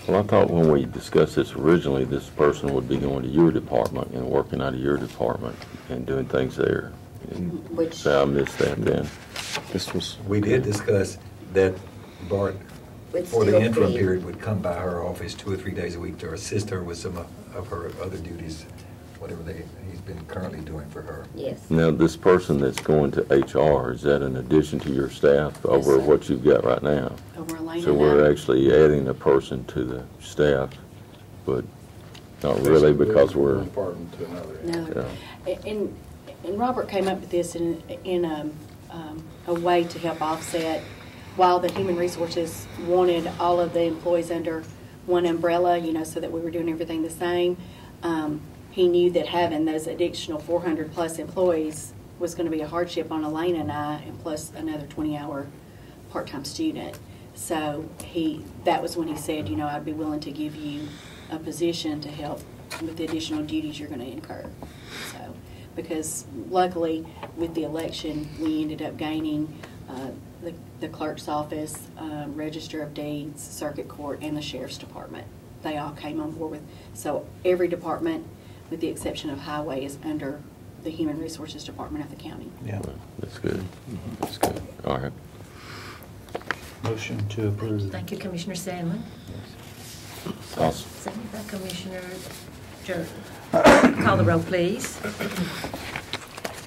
Well, I thought when we discussed this originally, this person would be going to your department and working out of your department and doing things there. Which, So I missed that then. This was. We did discuss that Bart, Would for the still interim be- period, would come by her office 2 or 3 days a week to assist her with some of her other duties, whatever he's been currently doing for her. Yes. Now, this person that's going to HR, is that in addition to your staff over sir. what you've got right now? over Elena. So we're actually adding a person to the staff, but Not really, because One we're, department to another. No. yeah. And Robert came up with this in a way to help offset. While the Human Resources wanted all of the employees under one umbrella, so that we were doing everything the same, he knew that having those additional 400-plus employees was going to be a hardship on Elaine and I, and plus another 20-hour part-time student. So that was when he said, I'd be willing to give you a position to help with the additional duties you're going to incur. So, because luckily with the election, we ended up gaining the clerk's office, Register of Deeds, Circuit Court, and the Sheriff's Department. They all came on board with, so every department, with the exception of Highway, is under the Human Resources Department of the county. Yeah. That's good. That's good. All right. Motion to approve. Thank you, Commissioner Sandlin. Awesome. Second by Commissioner Jordan. Call the roll, please.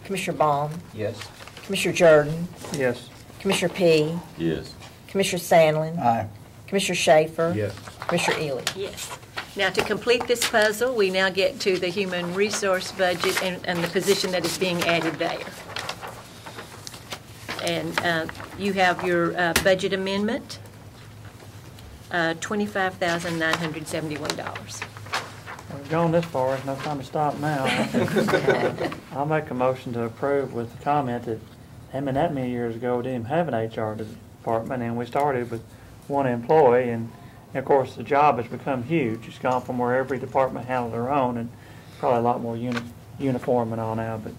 Commissioner Baum, Yes. Commissioner Jordan, Yes. Commissioner P, Yes. Commissioner Sandlin, Aye. Commissioner Schaefer, Yes. Commissioner Ely. Yes. Now, to complete this puzzle, we now get to the human resource budget and the position that is being added there. And you have your budget amendment, $25,971. We've gone this far, there's no time to stop now. I'll make a motion to approve with the comment that him and that many years ago, we didn't have an HR department, and we started with one employee, and of course, the job has become huge. It's gone from where every department handled their own, and probably a lot more uniform and all now, but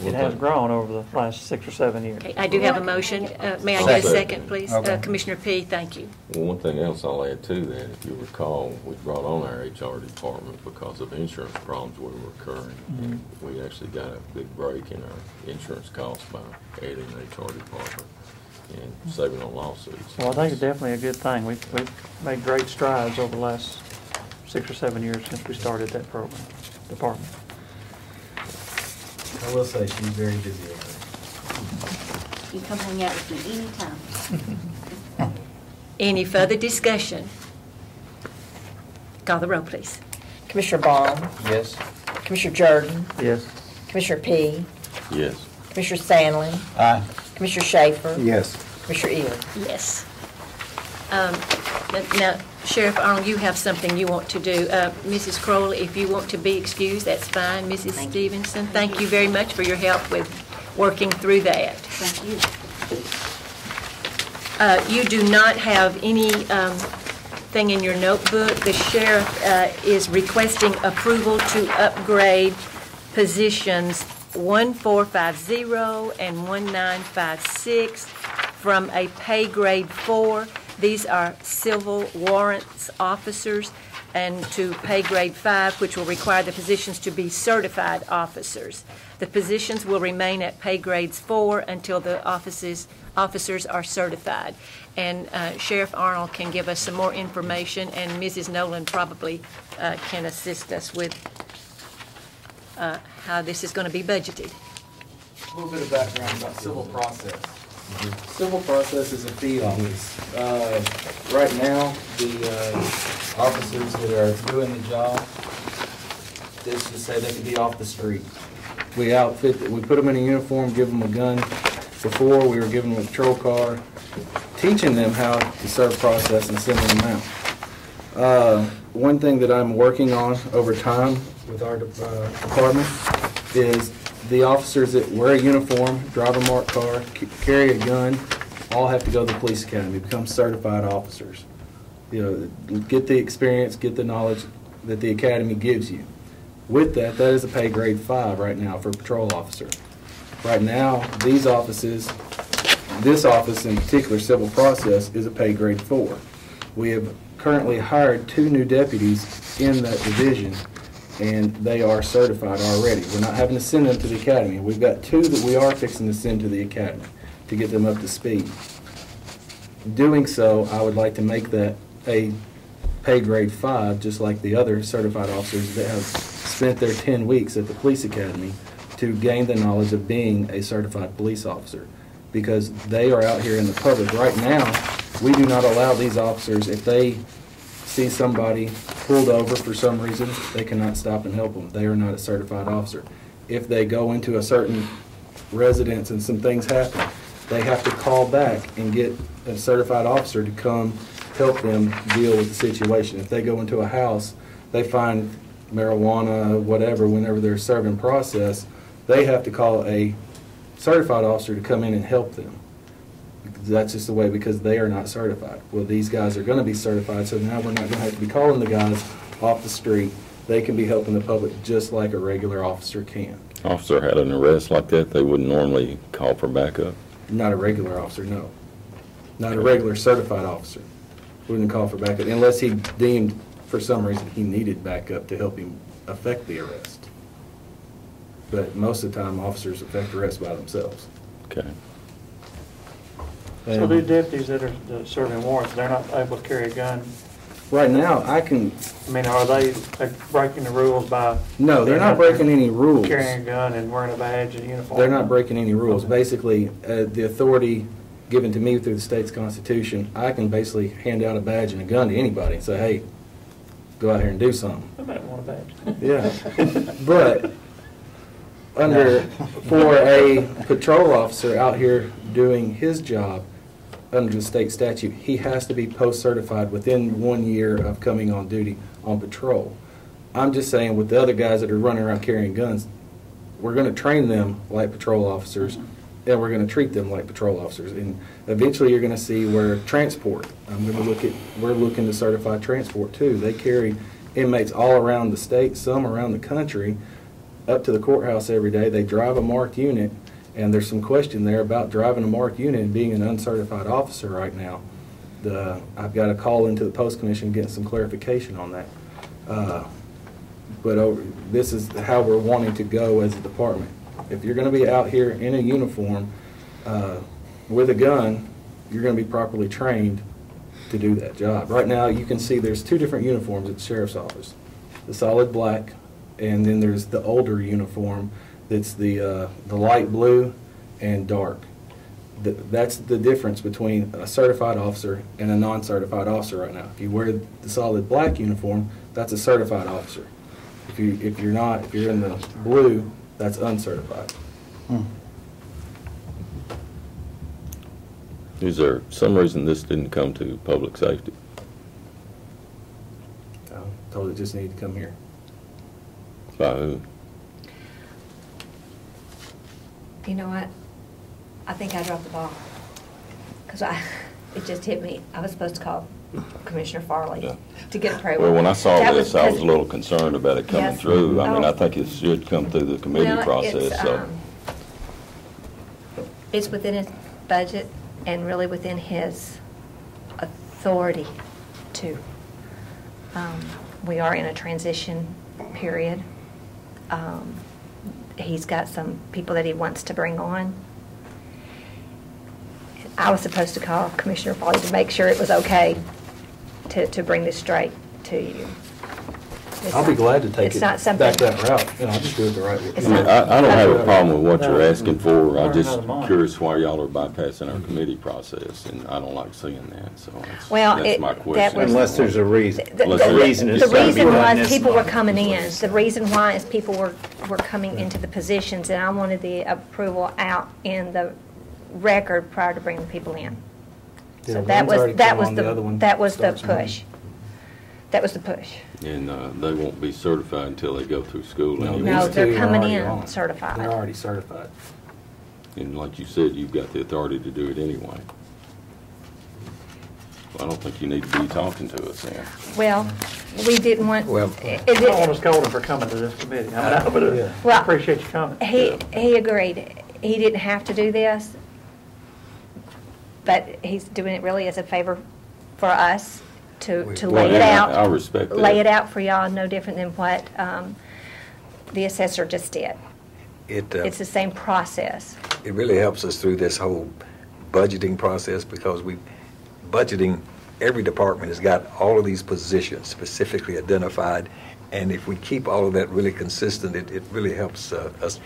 it has grown over the last 6 or 7 years. Okay, I do have a motion. May I get a second, please? Okay. Commissioner P., thank you. Well, one thing else I'll add to that, if you recall, we brought on our HR department because of insurance problems we were occurring. Mhm. We actually got a big break in our insurance costs by adding the HR department and saving on lawsuits. Well, I think it's definitely a good thing. We've made great strides over the last 6 or 7 years since we started that department. I will say she's very busy over there. You can come hang out with me anytime. Any further discussion? Call the roll, please. Commissioner Baum, Yes. Commissioner Jordan, Yes. Commissioner P, Yes. Commissioner Sandlin, Aye. Commissioner Schaefer, Yes. Commissioner Ely. Yes. Now, Sheriff Arnold, you have something you want to do. Mrs. Crowley, if you want to be excused, that's fine. Mrs. Stevenson, thank you very much for your help with working through that. Thank you. You do not have any thing in your notebook. The sheriff is requesting approval to upgrade positions 1450 and 1956 from a pay grade 4. These are civil warrants officers, and to pay grade 5, which will require the positions to be certified officers. The positions will remain at pay grades 4 until the officers are certified. And Sheriff Arnold can give us some more information, and Mrs. Nolan probably can assist us with how this is going to be budgeted. A little bit of background about civil process. Civil process is a fee office. Right now, the officers that are doing the job, let's just say they could be off the street. We outfit, we put them in a uniform, give them a gun. Before, we were giving them a patrol car, teaching them how to serve process and sending them out. One thing that I'm working on over time with our department is the officers that wear a uniform, drive a marked car, carry a gun, all have to go to the police academy, become certified officers. Get the experience, get the knowledge that the academy gives you. With that, that is a pay grade 5 right now for a patrol officer. Right now, these offices, this office in particular, civil process, is a pay grade 4. We have currently hired 2 new deputies in that division, and they are certified already. We're not having to send them to the academy. We've got 2 that we are fixing to send to the academy to get them up to speed. Doing so, I would like to make that a pay grade 5, just like the other certified officers that have spent their 10 weeks at the police academy to gain the knowledge of being a certified police officer, because they are out here in the public. Right now, we do not allow these officers, if they see somebody pulled over for some reason, they cannot stop and help them. They are not a certified officer. If they go into a certain residence and some things happen, they have to call back and get a certified officer to come help them deal with the situation. If they go into a house, they find marijuana, whatever, whenever they're serving process, they have to call a certified officer to come in and help them. That's just the way, because they are not certified. Well, these guys are going to be certified, so now we're not going to have to be calling the guys off the street. They can be helping the public just like a regular officer can. Officer had an arrest like that, they wouldn't normally call for backup? Not a regular officer, no. Not a regular certified officer. Wouldn't call for backup unless he deemed for some reason he needed backup to help him effect the arrest. But most of the time, officers effect arrests by themselves. Okay. So these deputies that are serving warrants, they're not able to carry a gun? Right now, I can... I mean, are they breaking the rules by... No, they're not breaking any rules. Carrying a gun and wearing a badge and uniform? They're not breaking any rules. Basically, the authority given to me through the state's constitution, I can basically hand out a badge and a gun to anybody and say, hey, go out here and do something. I might want a badge. Yeah. But for a patrol officer out here doing his job under the state statute, he has to be post-certified within 1 year of coming on duty on patrol. I'm just saying, with the other guys that are running around carrying guns, we're going to train them like patrol officers, and we're going to treat them like patrol officers. And eventually you're going to see where transport, we're looking to certify transport too. They carry inmates all around the state, some around the country, up to the courthouse every day. They drive a marked unit, and there's some question there about driving a marked unit and being an uncertified officer right now. I've got to call into the Post Commission getting some clarification on that. But this is how we're wanting to go as a department. If you're going to be out here in a uniform with a gun, you're going to be properly trained to do that job. Right now, you can see there's two different uniforms at the Sheriff's Office. The solid black, and then there's the older uniform that's the light blue and dark. That's the difference between a certified officer and a non-certified officer right now. If you wear the solid black uniform, that's a certified officer. If you're in the blue, that's uncertified. Is there some reason this didn't come to public safety? I told it just needed to come here. By who? You know what? I think I dropped the ball. Because it just hit me. I was supposed to call Commissioner Farley to get approval. Well, when I saw this, I was a little concerned about it coming through. I mean, Oh. I think it should come through the committee process, so. It's within his budget and really within his authority too. We are in a transition period. He's got some people that he wants to bring on. I was supposed to call Commissioner Farley to make sure it was okay to bring this straight to you. I'll be glad to take it's it not something, back that route. I'll just do it the right way. It's I mean, I don't have a problem with what you're asking for. I'm just Another month. curious why y'all are bypassing our committee process, and I don't like seeing that, so Well, that's my that question. was- Unless there's a reason. The reason is the gotta be reason done was this people were month. coming in. The reason why is people were coming into the positions, and I wanted the approval out in the record prior to bringing the people in. Yeah, So that one's already was, that come was on, the other one that was the starts Monday. push. That was the push. And they won't be certified until they go through school No, anyway. No, these they're two are coming already in on. certified. They're already certified. And like you said, you've got the authority to do it anyway. I don't think you need to be talking to us then. Well, we didn't want. Well- it I don't want to didn't- scold him for coming to this committee. I mean, I Well, appreciate you coming. He agreed. He didn't have to do this, but he's doing it really as a favor for us to Well, lay it yeah, out. I respect that. Lay it out for y'all, no different than what the assessor just did. It's the same process. It really helps us through this whole budgeting process, because budgeting, every department has got all of these positions specifically identified, and if we keep all of that really consistent, it really helps us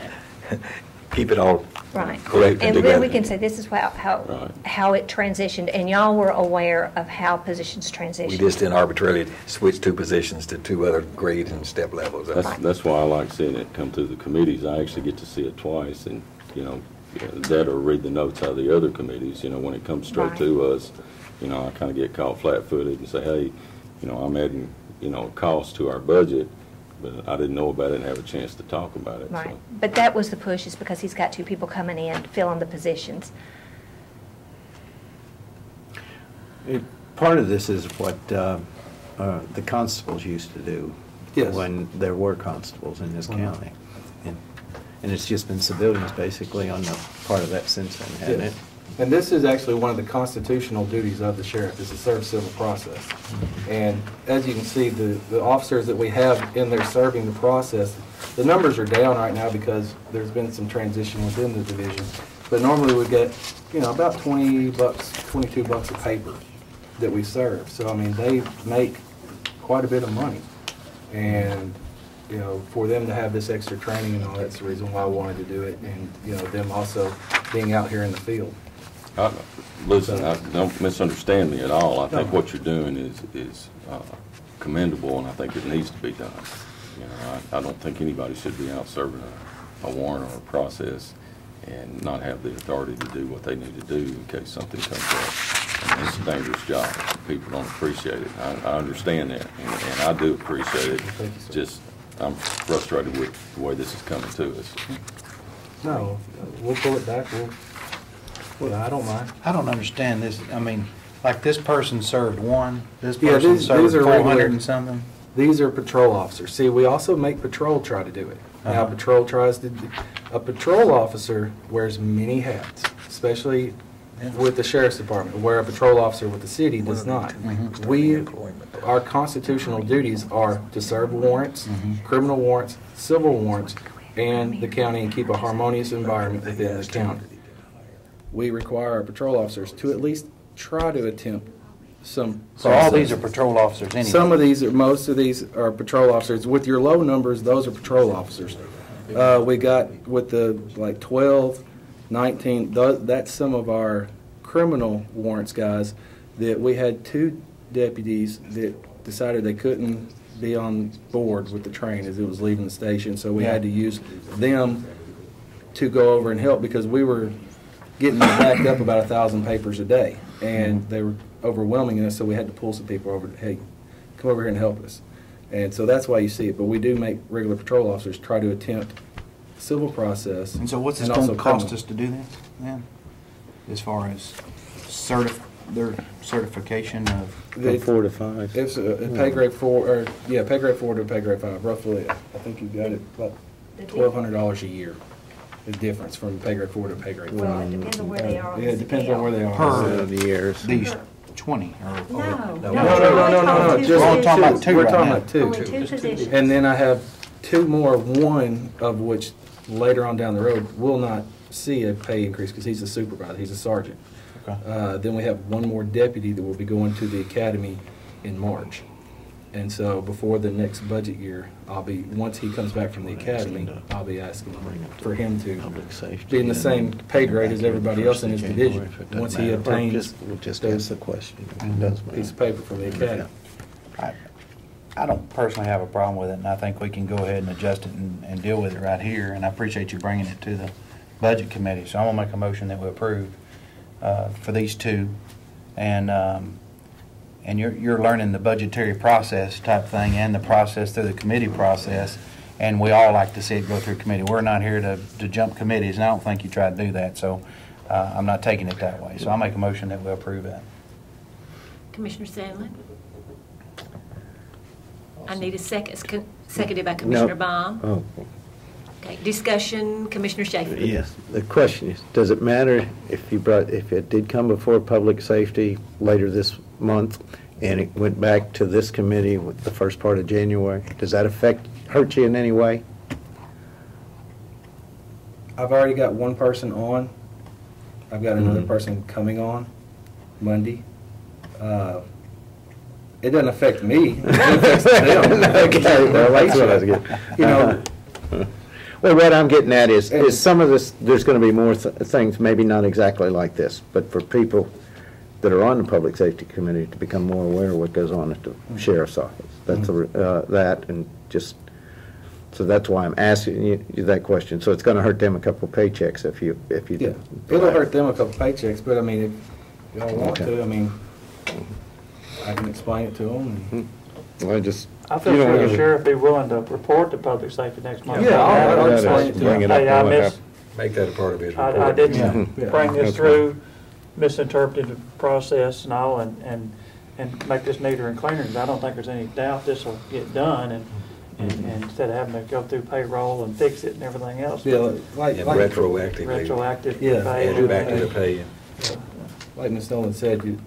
keep it all Right. correct and And then we together. can say, this is how it transitioned, and y'all were aware of how positions transitioned. We just didn't arbitrarily switch two positions to two other grade and step levels. That's why I like seeing it come through the committees. I actually get to see it twice, and, that or read the notes out of the other committees. When it comes straight to us, I kind of get caught flat-footed and say, hey, I'm adding, a cost to our budget, but I didn't know about it and have a chance to talk about it. Right. So. But that was the push, is because he's got two people coming in, filling the positions. Part of this is what the constables used to do when there were constables in this county. And it's just been civilians basically on the part of that since then, hasn't it? And this is actually one of the constitutional duties of the sheriff, is to serve civil process. And as you can see, the officers that we have in there serving the process, the numbers are down right now because there's been some transition within the division. But normally we get, about $20, $22 a paper that we serve. So, I mean, they make quite a bit of money. And, for them to have this extra training and all, that's the reason why I wanted to do it. And, them also being out here in the field. Listen, don't misunderstand me at all. I think what you're doing is commendable, and I think it needs to be done. I don't think anybody should be out serving a warrant or a process and not have the authority to do what they need to do in case something comes up. And it's a dangerous job. People don't appreciate it. I understand that, and I do appreciate it. Just I'm frustrated with the way this is coming to us. No, we'll pull it back. Well, I don't mind. I don't understand this. I mean, like this person served one, this Yeah, person these served are 400 regular- and something. These are patrol officers. See, we also make patrol try to do it. Now, patrol tries to, a patrol officer wears many hats, especially with the sheriff's department, where a patrol officer with the city does not. Our constitutional duties are to serve warrants, criminal warrants, civil warrants, and the county, and keep a harmonious environment within the county. We require our patrol officers to at least try to attempt some. So all these are patrol officers anyway? Some of these, most of these are patrol officers. With your low numbers, those are patrol officers. We got with the 12, 19, that's some of our criminal warrants guys that we had two deputies that decided they couldn't be on board with the train as it was leaving the station, so we had to use them to go over and help because we were getting backed up about 1,000 papers a day, and they were overwhelming us, so we had to pull some people over, hey, come over here and help us. And so that's why you see it, but we do make regular patrol officers try to attempt civil process. And so what's this and going to also cost criminal. us to do this then? As far as their certification of? From 4 to 5. It's a pay grade 4, or pay grade 4 to pay grade 5, roughly. I think you've got it about $1,200 a year. The difference from pay grade 4 to pay grade 5. Well, it depends on where they are. Yeah, it depends on where they are. Per the years. These 20 or? No. Just We're only talking about two We're right talking now. about two. Only two positions. And then I have two more, one of which later on down the road will not see a pay increase because he's a supervisor, he's a sergeant. Okay. Then we have one more deputy that will be going to the academy in March. And so before the next budget year, once he comes back from the academy, I'll be asking for him to be in the same pay grade as everybody else in his division. Once he obtains Just ask the question. It does matter. piece of paper from the academy. I don't personally have a problem with it, and I think we can go ahead and adjust it and deal with it right here, and I appreciate you bringing it to the Budget Committee. So I'm going to make a motion that we approve for these two, and you're learning the budgetary process type thing and the process through the committee process, and we all like to see it go through committee. We're not here to jump committees, and I don't think you try to do that, so I'm not taking it that way. So I'll make a motion that we approve that. Commissioner Sandlin? I need a second, seconded by Commissioner Baum. Oh, Okay, discussion, Commissioner Schaefer. yes. The question is, does it matter if it did come before public safety later this month and it went back to this committee with the first part of January? Does that hurt you in any way? I've already got one person on. I've got another person coming on Monday. It doesn't affect me. It affects them. Okay, well, that's what I was getting. You know, But what I'm getting at is some of this, there's going to be more things, maybe not exactly like this, but for people that are on the Public Safety Committee to become more aware of what goes on at the Sheriff's Office. That's that, and just, so that's why I'm asking you that question. So it's going to hurt them a couple paychecks if you Yeah, it'll hurt them a couple paychecks, but I mean, if y'all want Okay. to, I mean, I can explain it to them. I just, I feel sure the sheriff be willing to report to public safety next month. Yeah, I'll explain it to bring them. it up Hey, when I we missed, Make that a part of his report. I didn't Yeah. bring this That's through, misinterpreted the process and all, and make this neater and cleaner. I don't think there's any doubt this will get done, and instead of having to go through payroll and fix it and everything else. Yeah, like, And like, retroactively. Retroactive. Yeah. pay. Add it back to the pay. like Ms. Nolan said,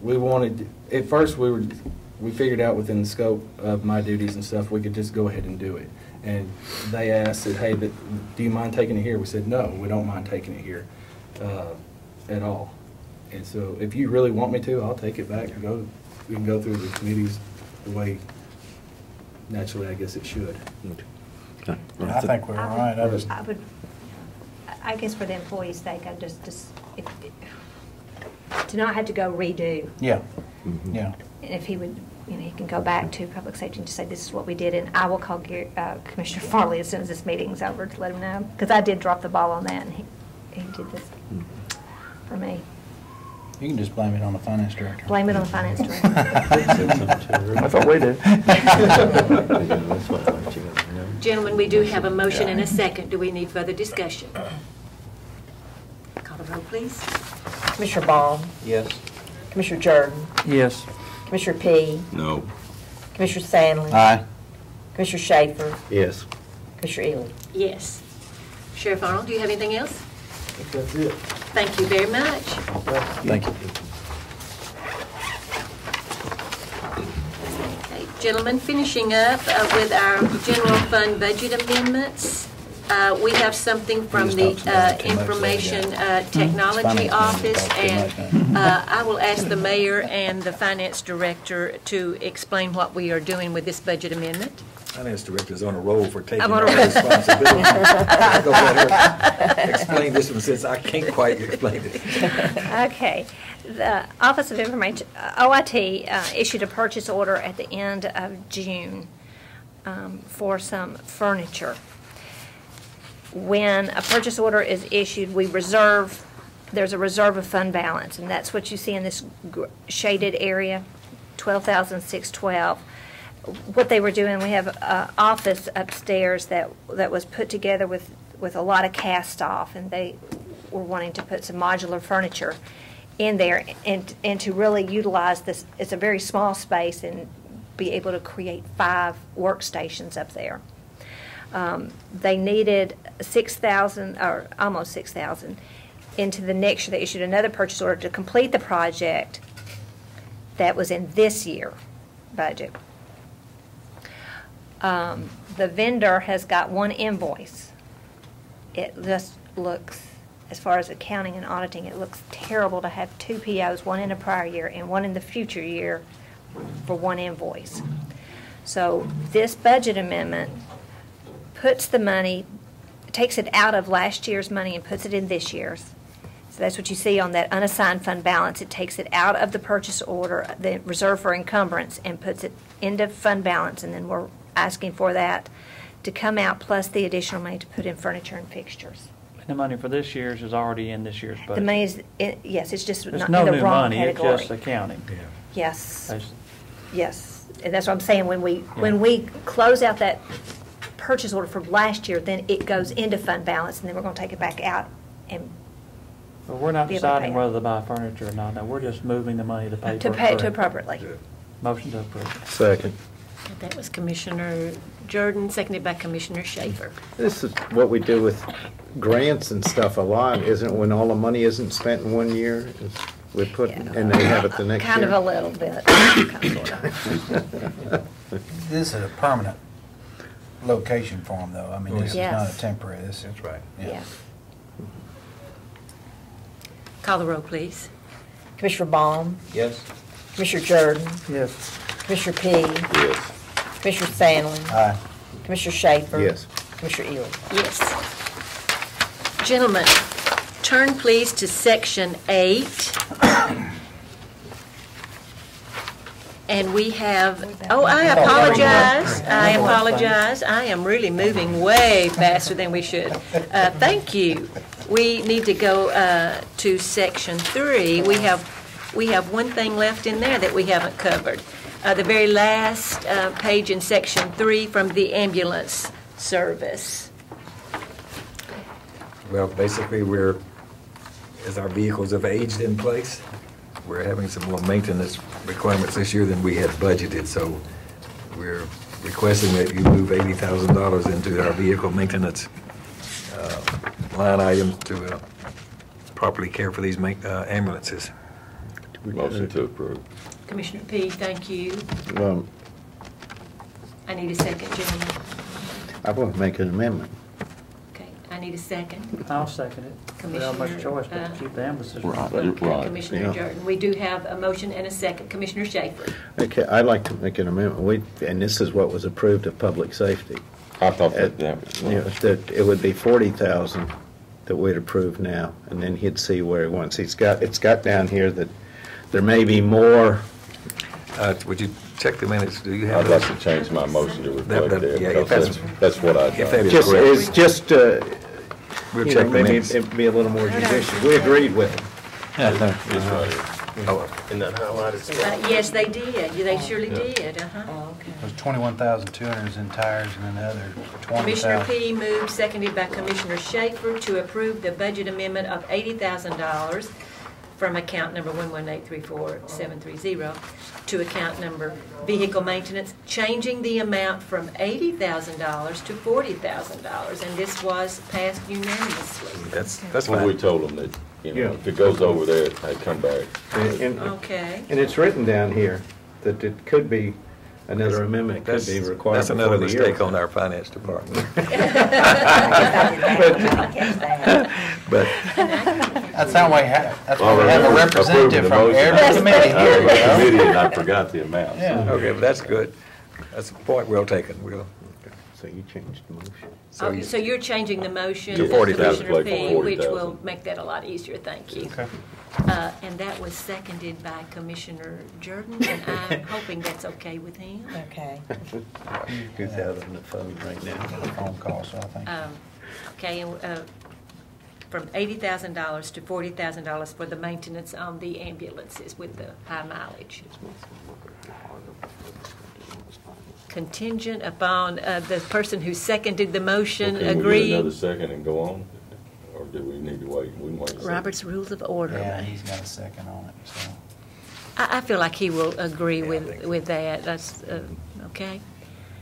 we wanted, at first we figured out within the scope of my duties and stuff, we could just go ahead and do it. And they asked that, hey, do you mind taking it here? We said, no, we don't mind taking it here at all. And so if you really want me to, I'll take it back and we can go through the committees the way naturally I guess it should. I think we're all right. I guess for the employee's sake, I just to not have to go redo. Yeah, yeah. And if he would, he can go back to public safety and just say, this is what we did, and I will call Commissioner Farley as soon as this meeting's over to let him know, because I did drop the ball on that, and he did this for me. You can just blame it on the finance director. Blame it on the finance director. That's what we did. Gentlemen, we do have a motion and a second. Do we need further discussion? Call the roll, please. Commissioner Baum, Yes. Commissioner Jordan, Yes. Commissioner P, No. Commissioner Sandlin, Aye. Commissioner Schaefer, yes. Commissioner Ely. Yes. Sheriff Arnold, do you have anything else? That's it. Thank you very much. Thank you. Okay, gentlemen, finishing up with our general fund budget amendments. We have something from the Information Technology Office, and I will ask the mayor and the finance director to explain what we are doing with this budget amendment. Finance director's on a roll for taking I'm on on a roll. responsibility. Go let her explain this one since I can't quite explain it. Okay. The Office of Information, OIT, issued a purchase order at the end of June for some furniture. When a purchase order is issued, there's a reserve of fund balance, and that's what you see in this shaded area, $12,612. What they were doing, we have an office upstairs that was put together with a lot of cast off, and they were wanting to put some modular furniture in there and to really utilize this. It's a very small space and be able to create 5 workstations up there. They needed $6,000 or almost $6,000. Into the next year, they issued another purchase order to complete the project that was in this year budget. The vendor has got one invoice. It just looks, as far as accounting and auditing, it looks terrible to have 2 POs, one in a prior year and one in the future year for one invoice. So this budget amendment puts the money, takes it out of last year's money and puts it in this year's. So that's what you see on that unassigned fund balance. It takes it out of the purchase order, the reserve for encumbrance, and puts it into fund balance, and then we're asking for that to come out plus the additional money to put in furniture and fixtures. And the money for this year's is already in this year's budget. The money is, yes, it's just There's not no in the new wrong money, it's category. just accounting. Yes, That's- yes. And that's what I'm saying, when we close out that purchase order from last year, then it goes into fund balance, and then we're going to take it back out and But we're not be able to pay deciding it. whether to buy furniture or not. No, we're just moving the money to pay for to it. pay it to correct. appropriately. Motion to approve. Second. That was Commissioner Jordan, seconded by Commissioner Schaefer. This is what we do with grants and stuff a lot, isn't it? When all the money isn't spent in one year, we put, and they have it the next year. Kind of a little bit, kind of, sort of. This is a permanent location for them, though. I mean, this is not Yes. a temporary. That's right. Yeah. Call the roll, please. Commissioner Baum, Yes. Commissioner Jordan, Yes. Commissioner P, Yes. Commissioner Sandlin, Aye. Commissioner Schaefer. Yes. Commissioner Ely. Yes. Gentlemen, turn please to Section 8. And we have, I apologize. I apologize. I am really moving way faster than we should. Thank you. We need to go to Section 3. We have one thing left in there that we haven't covered. The very last page in Section 3 from the ambulance service. Well, basically, as our vehicles have aged in place, we're having some more maintenance requirements this year than we had budgeted, so we're requesting that you move $80,000 into our vehicle maintenance line item to properly care for these ambulances. Motion to approve. Commissioner P., thank you. I need a second, gentlemen. I want to make an amendment. Okay, I need a second. I'll second it. We don't have much choice but to keep the ambulances. Right. Commissioner Jordan, we do have a motion and a second. Commissioner Schaefer. Okay, I'd like to make an amendment. And this is what was approved of public safety. I thought that, That it would be 40,000 that we'd approve now, and then he'd see where he wants. It's got down here that there may be more. Would you check the minutes? Do you have I'd like to change my motion to reflect that. Yeah, if That's what I if that thought. is correct. It's just, We'll check the maybe minutes. it'd be a little more judicious. We agreed with him. It's right. In that highlighted Yes, they did. They surely did. Uh-huh. It was 21,200 is in tires and then the other Commissioner 20,000. P. moved, seconded by Commissioner Schaefer, to approve the budget amendment of $80,000 from account number 11834-730 to account number vehicle maintenance, changing the amount from $80,000 to $40,000, and this was passed unanimously. That's When fine. we told them that, if it goes over there, they come back. Okay. And it's written down here that it could be, another amendment could be required. That's another before the year. mistake on our finance department. But That's why we have a representative from Approving the every motion. committee here. you know? Committee, and I forgot the amount. Yeah. okay, but that's good. That's a point well taken. So you changed the motion. So you're changing the motion, To 40,000. Commissioner P., For which 40,000. will make that a lot easier. Thank you. Okay. And that was seconded by Commissioner Jordan, and I'm hoping that's okay with him. Okay. Who's out on the phone right now? Phone call, so I think. Okay, and from $80,000 to $40,000 for the maintenance on the ambulances with the high mileage. Contingent upon the person who seconded the motion Can we get another agreeing. second and go on? Or do we need to wait? We can wait a second. Robert's Rules of Order. Yeah, he's got a second on it, so. I feel like he will agree with that. That's okay.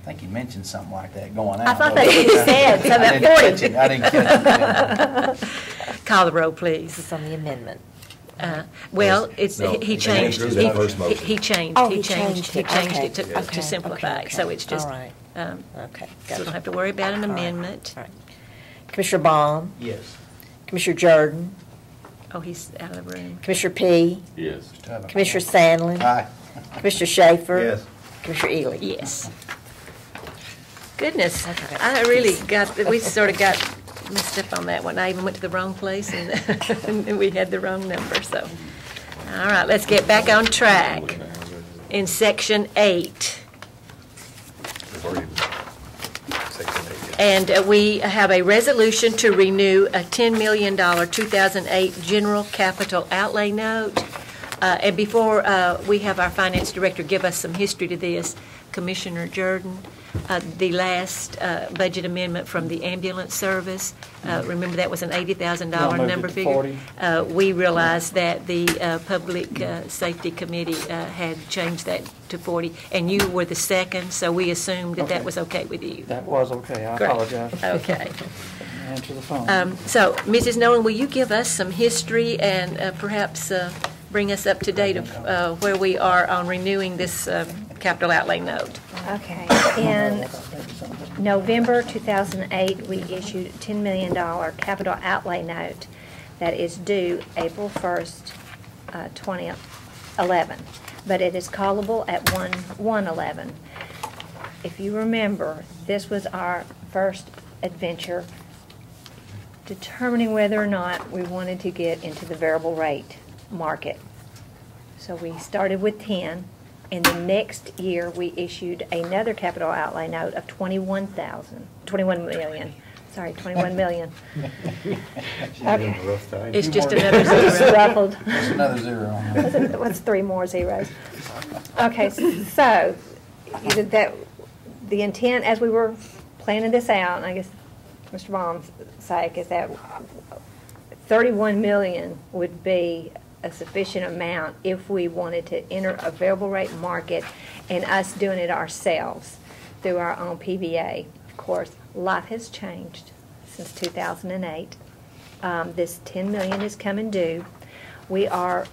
I think he mentioned something like that going out. I thought that you said something I didn't catch it. I didn't catch it. Call the roll, please. This is on the amendment. Well, No, he he changed. changed that first motion. He changed. Oh, He he changed changed it. it Okay. to simplify it. So it's just. All right. Okay. So we don't have to worry about an amendment. All right. Commissioner Baum, Yes. Commissioner Jordan, Oh, he's out of the room. Commissioner P., Yes. Commissioner Sandlin, Aye. Commissioner Schaefer. Yes. Commissioner Ely. Yes. Goodness, I really we sort of got messed up on that one. I even went to the wrong place and, and we had the wrong number, so. All right, let's get back on track. In Section 8. And we have a resolution to renew a $10 million 2008 general capital outlay note. And before we have our finance director give us some history to this, Commissioner Jordan, the last budget amendment from the ambulance service, remember that was an $80,000 number to figure? 40. We realized that the Public Safety Committee had changed that to 40, and you were the second, so we assumed that that was okay with you. That was okay. I Great. apologize. Okay. Answer the phone. So, Mrs. Nolan, will you give us some history and perhaps bring us up to date of where we are on renewing this capital outlay note? Okay. In November 2008, we issued a $10 million capital outlay note that is due April 1st, 2011, but it is callable at 1/1/11. If you remember, this was our first adventure, determining whether or not we wanted to get into the variable rate market. So we started with 10, and the next year we issued another capital outlay note of 21 million. Sorry, 21 million. Okay. It's just another zero. Ruffled. There's another zero on there. What's 3 more zeros? Okay, so that the intent as we were planning this out, and I guess Mr. Baum's sake, is that 31 million would be a sufficient amount if we wanted to enter a variable rate market and us doing it ourselves through our own PBA. Of course, life has changed since 2008. This 10 million is coming due. We are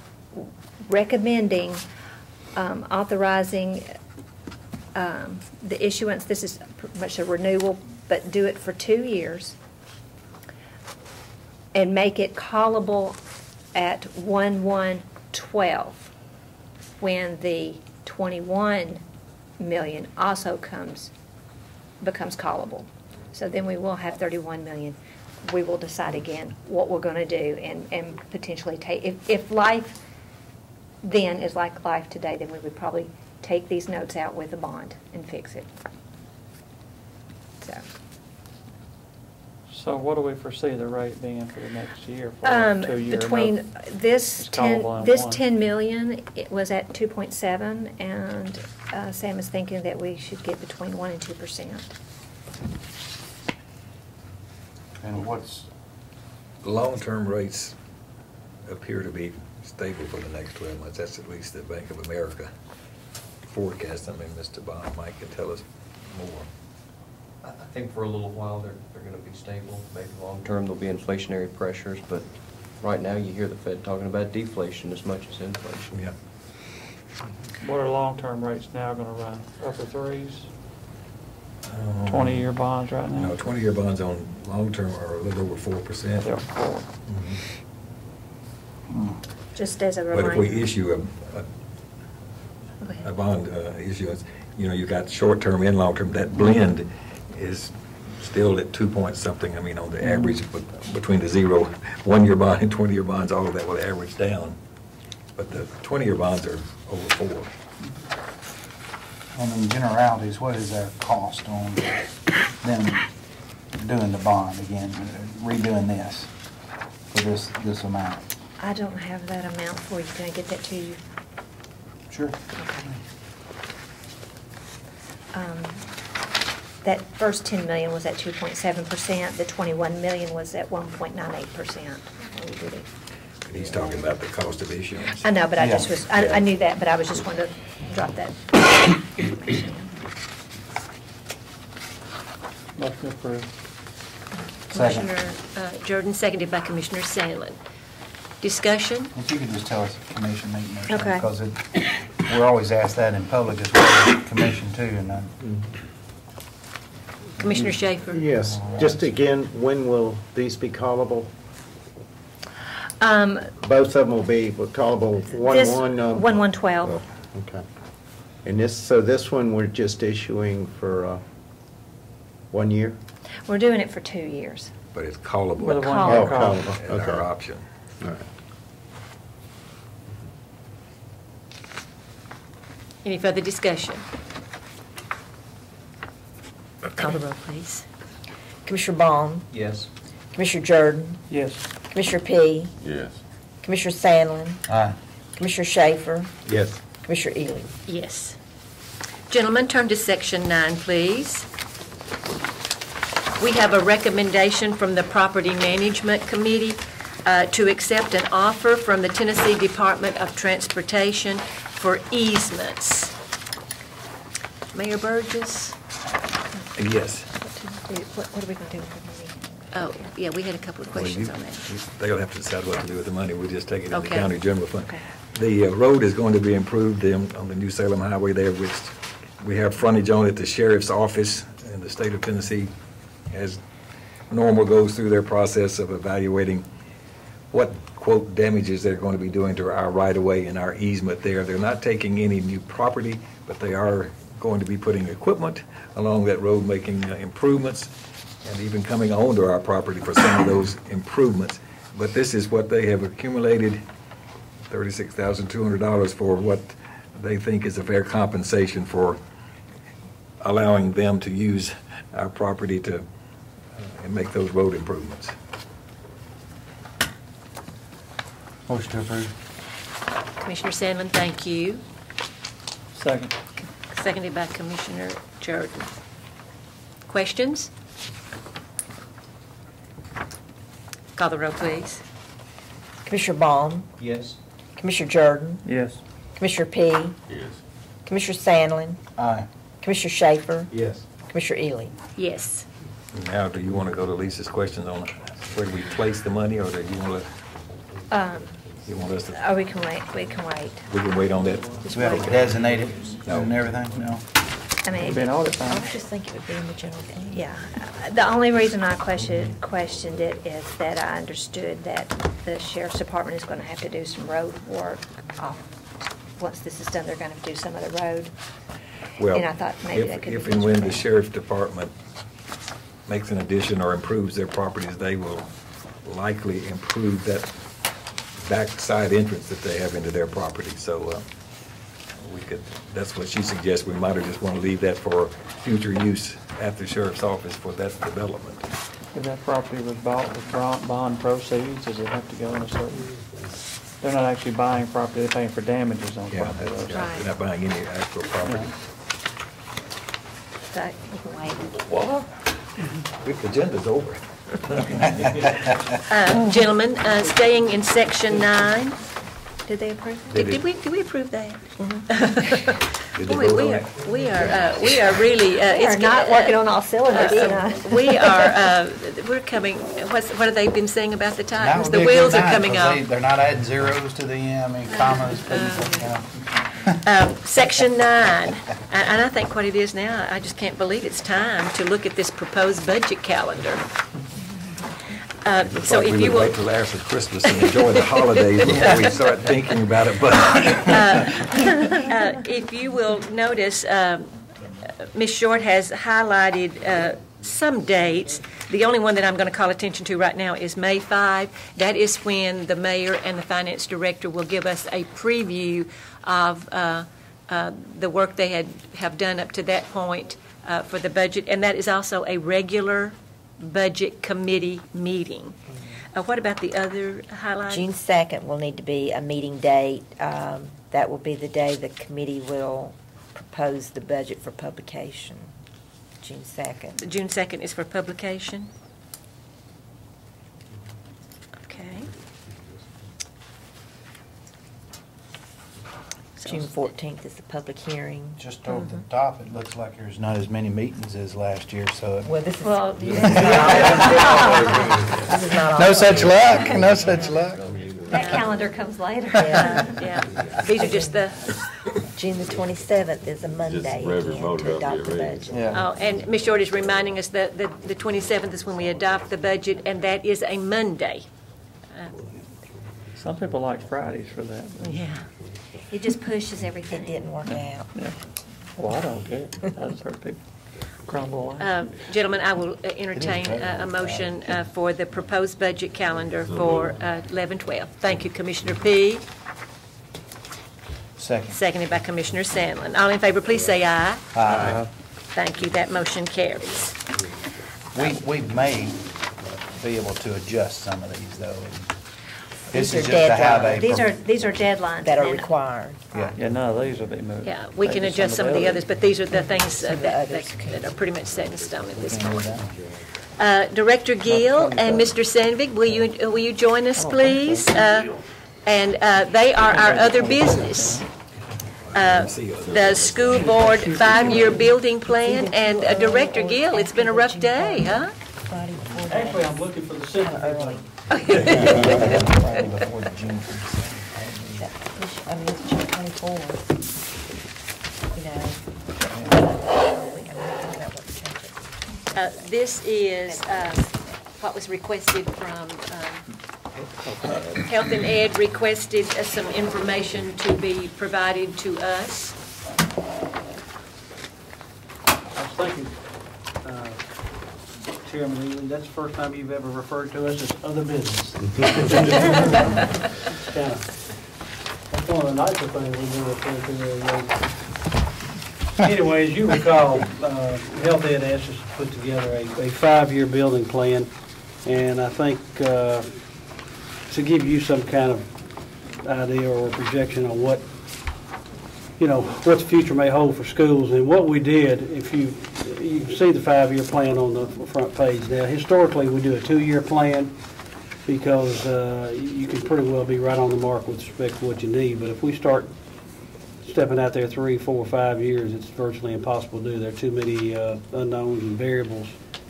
recommending authorizing the issuance. This is pretty much a renewal, but do it for 2 years and make it callable at 1/1/12 when the 21 million also becomes callable. So then we will have 31 million. We will decide again what we're going to do and potentially take, if life then is like life today, then we would probably take these notes out with a bond and fix it. So what do we foresee the rate being for the next year for a 2-year? Between this It's callable in 10 one. million, it was at 2.7, and Sam is thinking that we should get between 1 and 2%. And what's, Long-term rates appear to be stable for the next 12 months. That's at least the Bank of America forecast. I mean, Mr. Bond, Mike can tell us more. I think for a little while, they're going to be stable. Maybe long-term, there'll be inflationary pressures, but right now, you hear the Fed talking about deflation as much as inflation. Yeah. What are long-term rates now going to run? Upper threes? 20-year bonds right now? No, 20-year bonds on long-term are a little over 4%. They're 4. Just as a But reminder. if we issue a bond issuance, you know, you got short-term and long-term, that blend is still at 2 point something. I mean, on the average, between the 1-year bond and 20-year bonds, all of that will average down. But the 20-year bonds are over 4. and in generalities, what is our cost on them doing the bond again, redoing this for this amount? I don't have that amount for you. Can I get that to you? Sure. Okay. That first 10 million was at 2.7%. The 21 million was at 1.98%. He's talking about the cost of issuance. I know, but I Yeah. just was, I knew that, but I was just wanting to drop that. Motion approved. Second. Commissioner Jordan, seconded by Commissioner Sandlin. Discussion? If you could just tell us at commission meeting or something, Okay. because we're always asked that in public as well as commission too, and Commissioner Schaefer? Yes, just again, when will these be callable? Both of them will be callable This 1/1. 1/1/12. Okay. And this one, we're just issuing for 1 year? We're doing it for 2 years. But it's callable. With a 1-year Oh, call. callable, At okay. our option. All right. Any further discussion? Call the roll, please. Commissioner Baum, Yes. Commissioner Jordan, Yes. Commissioner P, Yes. Commissioner Sandlin, aye. Commissioner Schaefer, Yes. Commissioner Ely. Yes. Gentlemen, turn to Section 9, please. We have a recommendation from the Property Management Committee to accept an offer from the Tennessee Department of Transportation for easements. Mayor Burgess? Yes. What are we going to do with the money? Oh, yeah, we had a couple of questions on that. They'll have to decide what to do with the money. We'll just take it in the Okay. county general fund. Okay. The road is going to be improved on the New Salem Highway there, which we have frontage on at the sheriff's office in the state of Tennessee. As normal goes through their process of evaluating what, quote, damages they're going to be doing to our right-of-way and our easement there. They're not taking any new property, but they are going to be putting equipment along that road, making improvements. and even coming onto our property for some of those improvements. But this is what they have accumulated, $36,200 for what they think is a fair compensation for allowing them to use our property to and make those road improvements. Motion to approve. Commissioner Sandlin, thank you. Second. Seconded by Commissioner Jordan. Questions? Call the roll, please. Commissioner Baum, Yes. Commissioner Jordan, Yes. Commissioner P, Yes. Commissioner Sandlin, Aye. Commissioner Schaefer, Yes. Commissioner Ely. Yes. Now, do you want to go to Lisa's questions on where do we place the money, or do you want you want us to, We can wait, we can wait. we can wait on that? Do we have to designate it No. and everything? No. I mean, It'd be an audit I fund. was just thinking it would be in the general fund. yeah. The only reason I questioned it is that I understood that the sheriff's department is going to have to do some road work. Once this is done, they're going to do some of the road. Well, And I thought maybe that could be. if and when the sheriff's department makes an addition or improves their properties, they will likely improve that backside entrance that they have into their property. So we could, that's what she suggests. We might have just want to leave that for future use at the sheriff's office for that development. If that property was bought with bond proceeds, does it have to go in a certain? They're not actually buying property, they're paying for damages on Yeah, property. that's, though. they're not buying any actual property. So we can wait. What? The agenda's over. Gentlemen, staying in section 9. Did they approve? Did we approve that? Did they Boy, vote on it? we are really. We it's are not working on all cylinders tonight. We're coming, what have they been saying about the That times? would The be a good wheels are night, coming 'cause off. They're not adding zeros to the end, I mean, commas, Section 9, and I think what it is now, I just can't believe it's time to look at this proposed budget calendar. So if you will. Wait till after Christmas and enjoy the holidays before we start thinking about it, but. If you will notice, Ms. Short has highlighted some dates. The only one that I'm going to call attention to right now is May 5. That is when the mayor and the finance director will give us a preview of the work they have done up to that point for the budget, and that is also a regular budget committee meeting. What about the other highlights? June 2nd will need to be a meeting date. That will be the day the committee will propose the budget for publication. June 2nd. June 2nd is for publication. Okay. June 14th is the public hearing. Just over the top, it looks like there's not as many meetings as last year, so. Well, this is. Well, This is not all. No such luck, no such luck. That calendar comes later. Yeah, these are just the, June the 27th is a Monday regular again vote, to that'll adopt be the ready. budget. Yeah. and Ms. Short is reminding us that the 27th is when we adopt the budget, and that is a Monday. Some people like Fridays for that. but- Yeah. It just pushes It everything. didn't work out. Yeah. Well, I don't care. I just heard people crumble away. Gentlemen, I will entertain a motion for the proposed budget calendar for 11/12. Thank you, Commissioner P. Second. Seconded by Commissioner Sandlin. All in favor, please say aye. Aye. Thank you. That motion carries. We may be able to adjust some of these, though. This These is are just to have a. These are deadlines. That are and then- required. Yeah. Yeah, none of these will be moved. Yeah, we can Maybe adjust some of the others, but these are the things Some of the that others. that are pretty much set in stone at this Can we do point. that? Director Gill and Mr. Sandvik, will you join us, please? And they are our other business. The school board 5-year building plan, and Director Gill, it's been a rough day, huh? Friday before that. Actually, I'm looking for the Early. signature. Friday before the June 22nd. I mean, it's June 24th. You know. We gotta think about what to change it. This is what was requested from Health and Ed requested some information to be provided to us. I was thinking, Chairman Ely, that's the first time you've ever referred to us as other business. It's that's one of the nicer things we do refer to. Anyway, as you recall, Health Ed asked us to put together a 5-year building plan, and I think to give you some kind of idea or projection on what the future may hold for schools. And what we did, if you can see the 5-year plan on the front page now. Historically, we do a 2-year plan because you can pretty well be right on the mark with respect to what you need. But if we start stepping out there 3, 4, 5 years, it's virtually impossible to do. There are too many unknowns and variables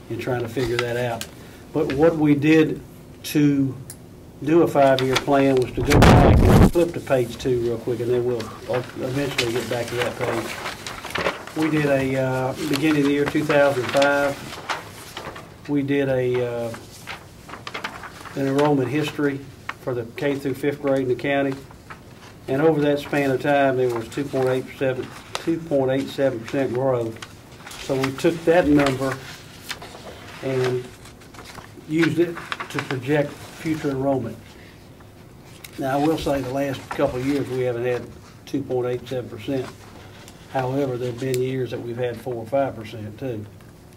in trying to figure that out. But what we did to do a 5-year plan was to go back and flip to page 2 real quick, and then we'll eventually get back to that page. We did a, beginning of the year 2005, we did an enrollment history for the K through 5th grade in the county. And over that span of time, there was 2.87% growth. So we took that number and used it to project future enrollment. Now, I will say the last couple of years we haven't had 2.87%. However, there have been years that we've had 4 or 5% too.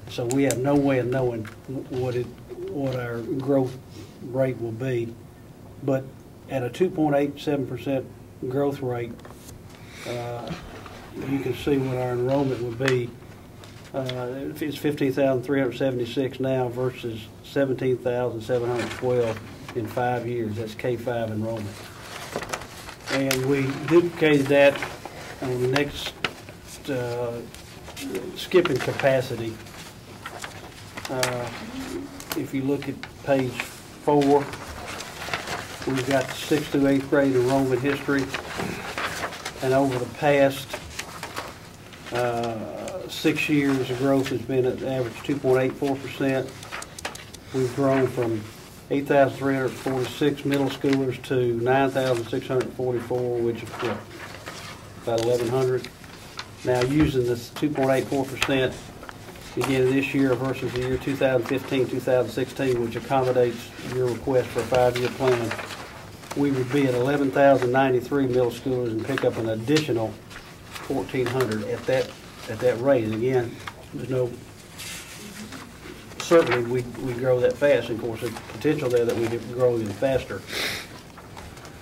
So we have no way of knowing what our growth rate will be. But at a 2.87% growth rate, you can see what our enrollment would be. It's 15,376 now versus 17,712 in 5 years. That's K-5 enrollment. And we duplicated that on the next skipping capacity. If you look at page 4, we've got 6th through 8th grade enrollment history. And over the past 6 years, the growth has been at average 2.84%. We've grown from 8,346 middle schoolers to 9,644, which is about 1,100. Now, using this 2.84% again this year versus the year 2015-2016, which accommodates your request for a 5-year plan, we would be at 11,093 middle schoolers and pick up an additional 1,400 at that rate. And again, there's no certainly we grow that fast. And of course, there's potential there that we could grow even faster.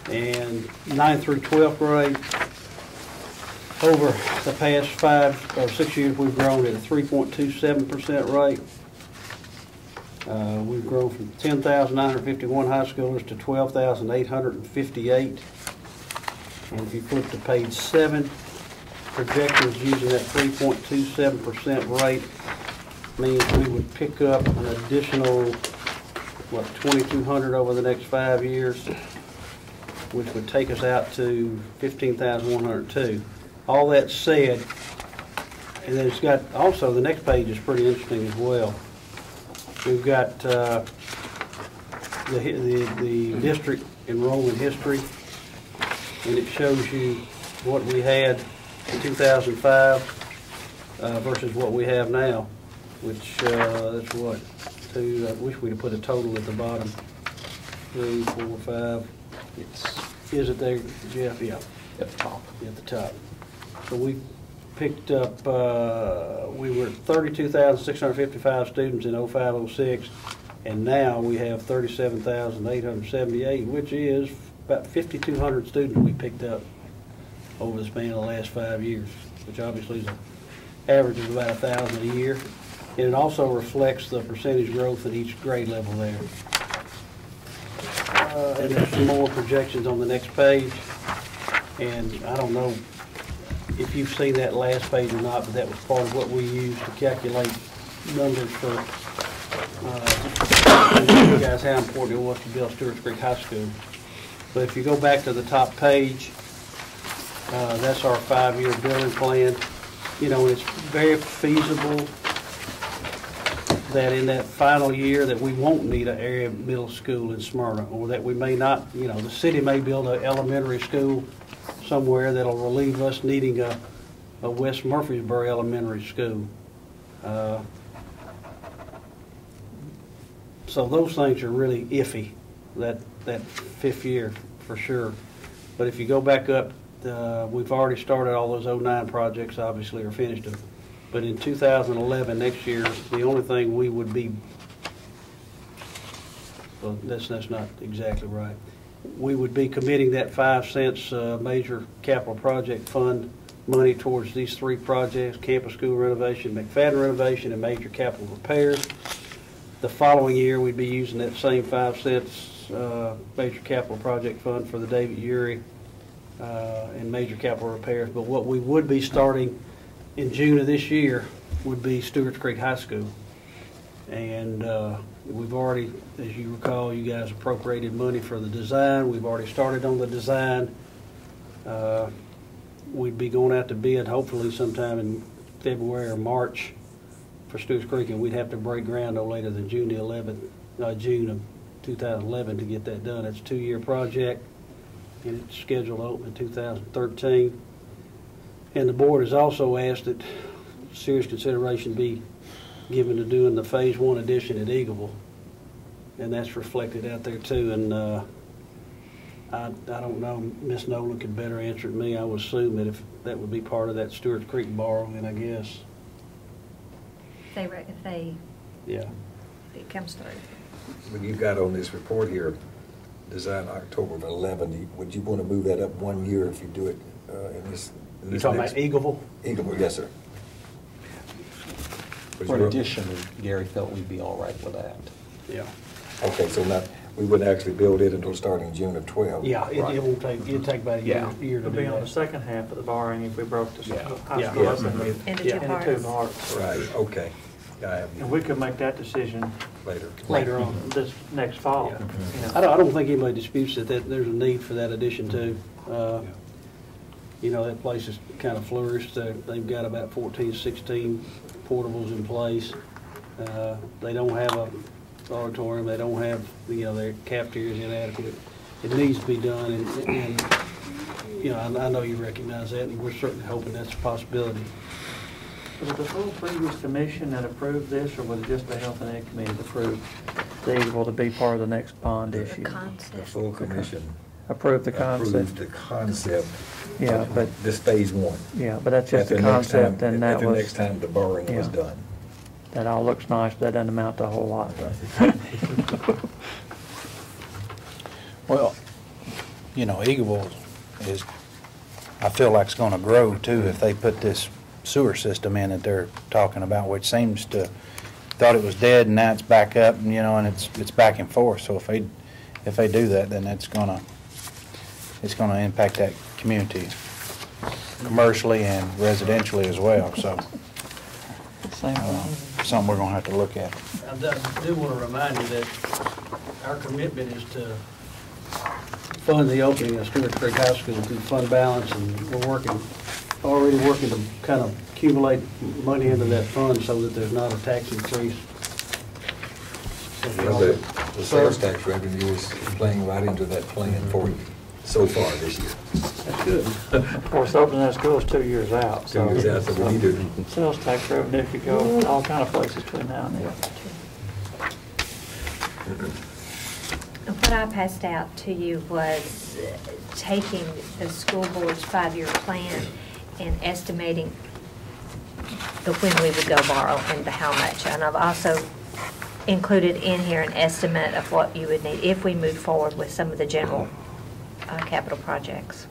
And 9th through 12th grade, over the past 5 or 6 years, we've grown at a 3.27% rate. We've grown from 10,951 high schoolers to 12,858. And if you flip to page 7, projections using that 3.27% rate means we would pick up an additional, 2,200 over the next 5 years, which would take us out to 15,102. All that said, and then it's got also the next page is pretty interesting as well. We've got the district enrollment history, and it shows you what we had in 2005 versus what we have now, which that's what? I wish we'd have put a total at the bottom. 3, 4, 5. Is it there, Jeff? Yeah. At the top. At the top. So we picked up, we were 32,655 students in 05-06, and now we have 37,878, which is about 5,200 students we picked up over the span of the last 5 years, which obviously is an average of about 1,000 a year. And it also reflects the percentage growth at each grade level there. And there's some more projections on the next page. And I don't know if you've seen that last page or not, but that was part of what we used to calculate numbers for you guys how important it was to build Stewart's Creek High School. But if you go back to the top page, that's our 5-year building plan. You know, it's very feasible that in that final year that we won't need an area middle school in Smyrna, or that we may not, the city may build an elementary school somewhere that'll relieve us needing a West Murfreesboro elementary school. So those things are really iffy, that fifth year for sure. But if you go back up, we've already started all those 09 projects, obviously, or finished them. But in 2011, next year, the only thing we would be, well, that's not exactly right. We would be committing that 5 cents major capital project fund money towards these 3 projects: campus school renovation, McFadden renovation, and major capital repairs. The following year, we'd be using that same 5 cents major capital project fund for the David Urey and major capital repairs. But what we would be starting in June of this year would be Stewart's Creek High School. And we've already, as you recall, you guys appropriated money for the design. We've already started on the design. We'd be going out to bid hopefully sometime in February or March for Stewart's Creek, and we'd have to break ground no later than June the 11th, June of 2011 to get that done. It's a 2-year project, and it's scheduled to open in 2013. And the board has also asked that serious consideration be given to doing the Phase 1 addition at Eagleville, and that's reflected out there too. And I don't know, Miss Nolan could better answer it than me. I would assume that if that would be part of that Stewart's Creek borrowing, I guess. If it comes through. When you got on this report here, design October of 11, would you want to move that up 1 year if you do it in this? You're talking about Eagleville? Eagleville, yes, sir. For an addition, Gary felt we'd be all right with that. Yeah. Okay, so now, we wouldn't actually build it until starting June of 12. Yeah, it won't take, it'll take about a year to It'll do be on the that. second half of the borrowing if we broke the high Yeah. school up Into two parts. Right, okay. And we could make that decision Later on. this next fall. Yeah. You know. I don't think anybody disputes that there's a need for that addition too. You know, that place has kind of flourished. They've got about 14, 16 portables in place. They don't have a auditorium. They don't have, their cafeteria is inadequate. It needs to be done, and I know you recognize that, and we're certainly hoping that's a possibility. Was it the full previous commission that approved this, or was it just the Health and Ed Committee that approved the Eagleville to be part of the next bond issue? The full commission Approved the concept. approved the concept. Yeah, of but this Phase 1. Yeah, but that's just At the next time- concept, and that at the was. next time the borrowing was yeah. done. That all looks nice, but that doesn't amount to a whole lot. Well, Eagleville is, I feel like it's going to grow too if they put this sewer system in that they're talking about, which seems to, thought it was dead and now it's back up, and it's back and forth. So if they do that, then it's gonna impact that community commercially and residentially as well. So something we're gonna have to look at. I do want to remind you that our commitment is to fund the opening of Stewart's Creek High School through fund balance, and we're already working to kind of accumulate money into that fund so that there's not a tax increase. The sales tax revenue is playing right into that plan for you so far this year. That's good. Of course, opening that school is 2 years out. 2 years out, so we need to. Sales tax revenue could go all kind of places between now and then. What I passed out to you was taking the school board's 5-year plan and estimating the when we would go borrow and the how much. And I've also included in here an estimate of what you would need if we move forward with some of the general capital projects.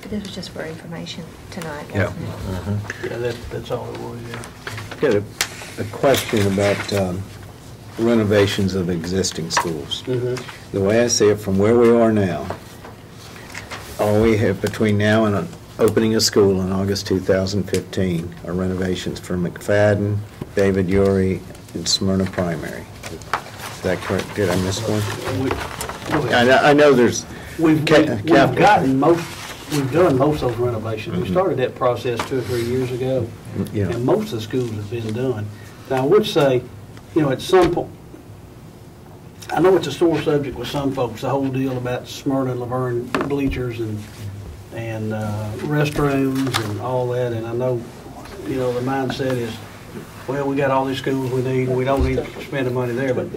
This was just for information tonight, Yeah. wasn't it? Yeah, that's all it was, yeah. Got a question about renovations of existing schools. The way I see it, from where we are now, all we have between now and opening a school in August 2015 are renovations for McFadden, David Urey, and Smyrna Primary. that correct? Did I miss one? Go ahead. I know there's We've capital. gotten we've done most of those renovations. We started that process 2 or 3 years ago, Yeah. and most of the schools have been done. Now, I would say, at some point, I know it's a sore subject with some folks, the whole deal about Smyrna and Laverne bleachers and restrooms and all that, and I know, the mindset is, well, we got all these schools we need, and we don't need to spend the money there, but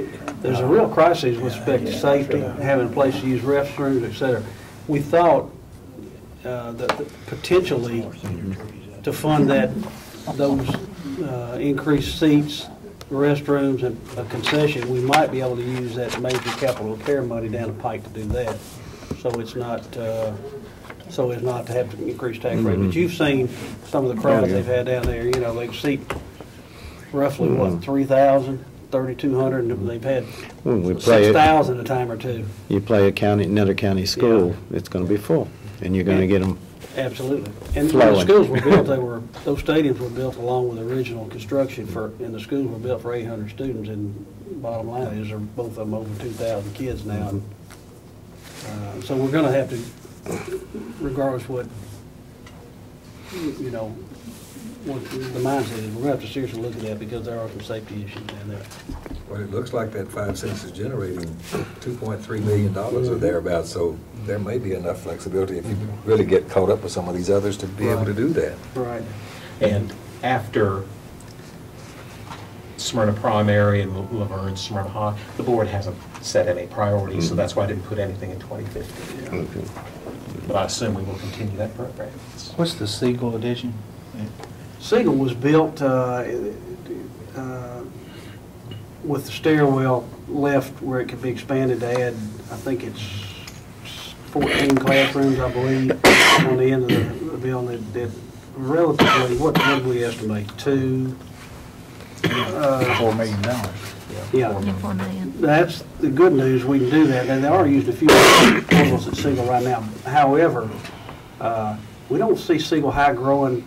there's a real crisis with respect to safety, having a place to use restrooms, et cetera. We thought that potentially to fund those increased seats, restrooms, and a concession, we might be able to use that major capital repair money down the pike to do that. So it's not, so as not to have to increase tax rate. But you've seen some of the crowds they've had down there, they seat roughly, 3,000, 3,200, and they've had 6,000 a time or two. You play another county school, it's going to be full, and you're going to get them. Absolutely. And when the schools were built, those stadiums were built along with original construction and the schools were built for 800 students, and bottom line is they're both of them over 2,000 kids now. So we're going to have to, regardless what the mindset is, we're going to have to seriously look at that because there are some safety issues down there. Well, it looks like that 5 cents is generating $2.3 million or thereabouts, so there may be enough flexibility if you really get caught up with some of these others to be able to do that. Right. And after Smyrna Primary and Laverne, Smyrna High, the board hasn't set any priorities, so that's why I didn't put anything in 2050. Okay. But I assume we will continue that program. What's the Siegel addition? Siegel was built with the stairwell left where it could be expanded to add, I think it's 14 classrooms, I believe, on the end of the building. That relatively, what did we estimate? $4 million. Yeah. $4 million. That's the good news, we can do that. And they are using a few portals at Siegel right now. However, we don't see Siegel High growing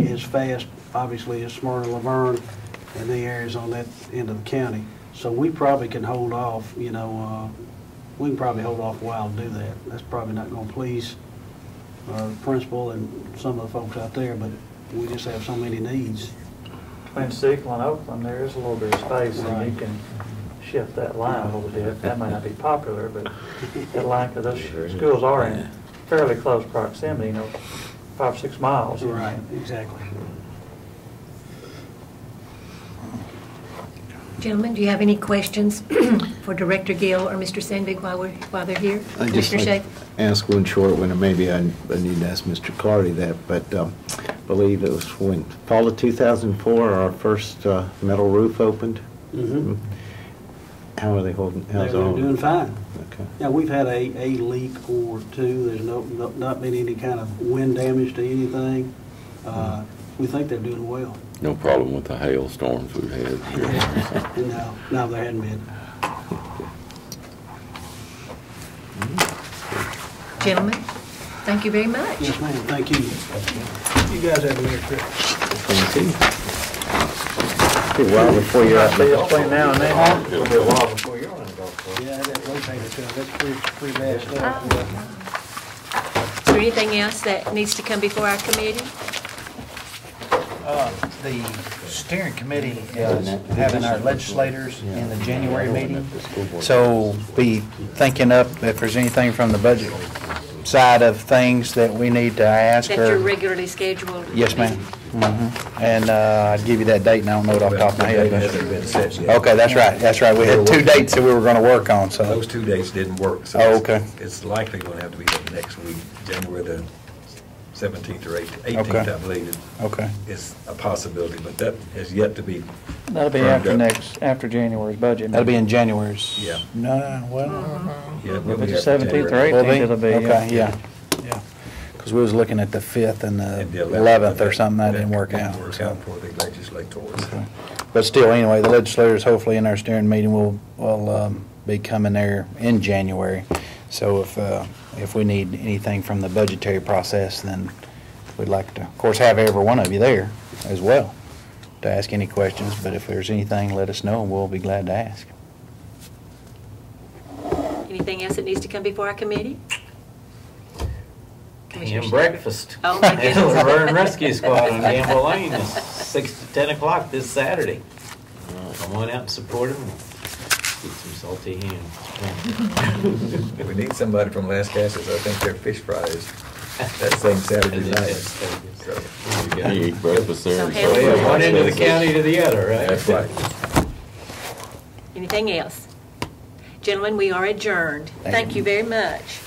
as fast, obviously, as Smyrna, Laverne, and the areas on that end of the county. So we probably can hold off, we can probably hold off a while to do that. That's probably not going to please our principal and some of the folks out there, but we just have so many needs. Between Siegel and Oakland, there is a little bit of space, and you can shift that line a little bit. That might not be popular, but that line, because those schools are in fairly close proximity, 5 or 6 miles. Right, exactly. Gentlemen, do you have any questions for Director Gill or Mr. Sandvig while they're here? I just Commissioner like Schaefer? ask one short one, and maybe I need to ask Mr. Clardy that, but I believe it was when fall of 2004 our first metal roof opened. Mm-hmm. How are they holding? How's They're it doing fine. Okay. Yeah, we've had a leak or two. There's not been any kind of wind damage to anything. We think they're doing well. No problem with the hailstorms we've had here. No, there hadn't been. Gentlemen, thank you very much. Yes, ma'am. Thank you. You guys have a Merry Christmas. Thank you. Be a while before you're out there. Between now and then. It'll be a while before you're on the golf course. Yeah, that rotator cuff, that's pretty bad stuff. Is there anything else that needs to come before our committee? The steering committee is having our legislators in the January meeting. So be thinking up if there's anything from the budget side of things that we need to ask That her. you're regularly scheduled? Yes, ma'am. And I'd give you that date, and I don't know it off the top of my head. Hasn't been set yet. Okay, that's right. We had 2 dates that we were going to work on, so. Those 2 dates didn't work, so okay. it's likely going to have to be the next week, January the 17th or 18th, Okay. I believe. Okay. Is a possibility, but that is yet to be. That'll be firmed up. after January's budget. That'll be in January's. Yeah. No, well. Yeah, If we'll be it's after 17th or January. 18th, it'll be. Okay, yeah. Because we was looking at the 5th and the 11th or something, that didn't work out. Work out for the legislators. Okay. But still, anyway, the legislators, hopefully in our steering meeting, will be coming there in January. So if we need anything from the budgetary process, then we'd like to, of course, have every one of you there as well to ask any questions. But if there's anything, let us know, and we'll be glad to ask. Anything else that needs to come before our committee? Commissioner Ham Sheffer? breakfast. Oh, my goodness. Laverne Rescue Squad on Gamble Lane is 6 to 10 o'clock this Saturday. Come on out and support them. Eat some salty ham. We need somebody from Las Casas. I think their fish fries that same Saturday night. So, They eat breakfast there. So and Helen- Saturday. One end of the county to the other, right? That's right. Anything else? Gentlemen, we are adjourned. Thank you very much.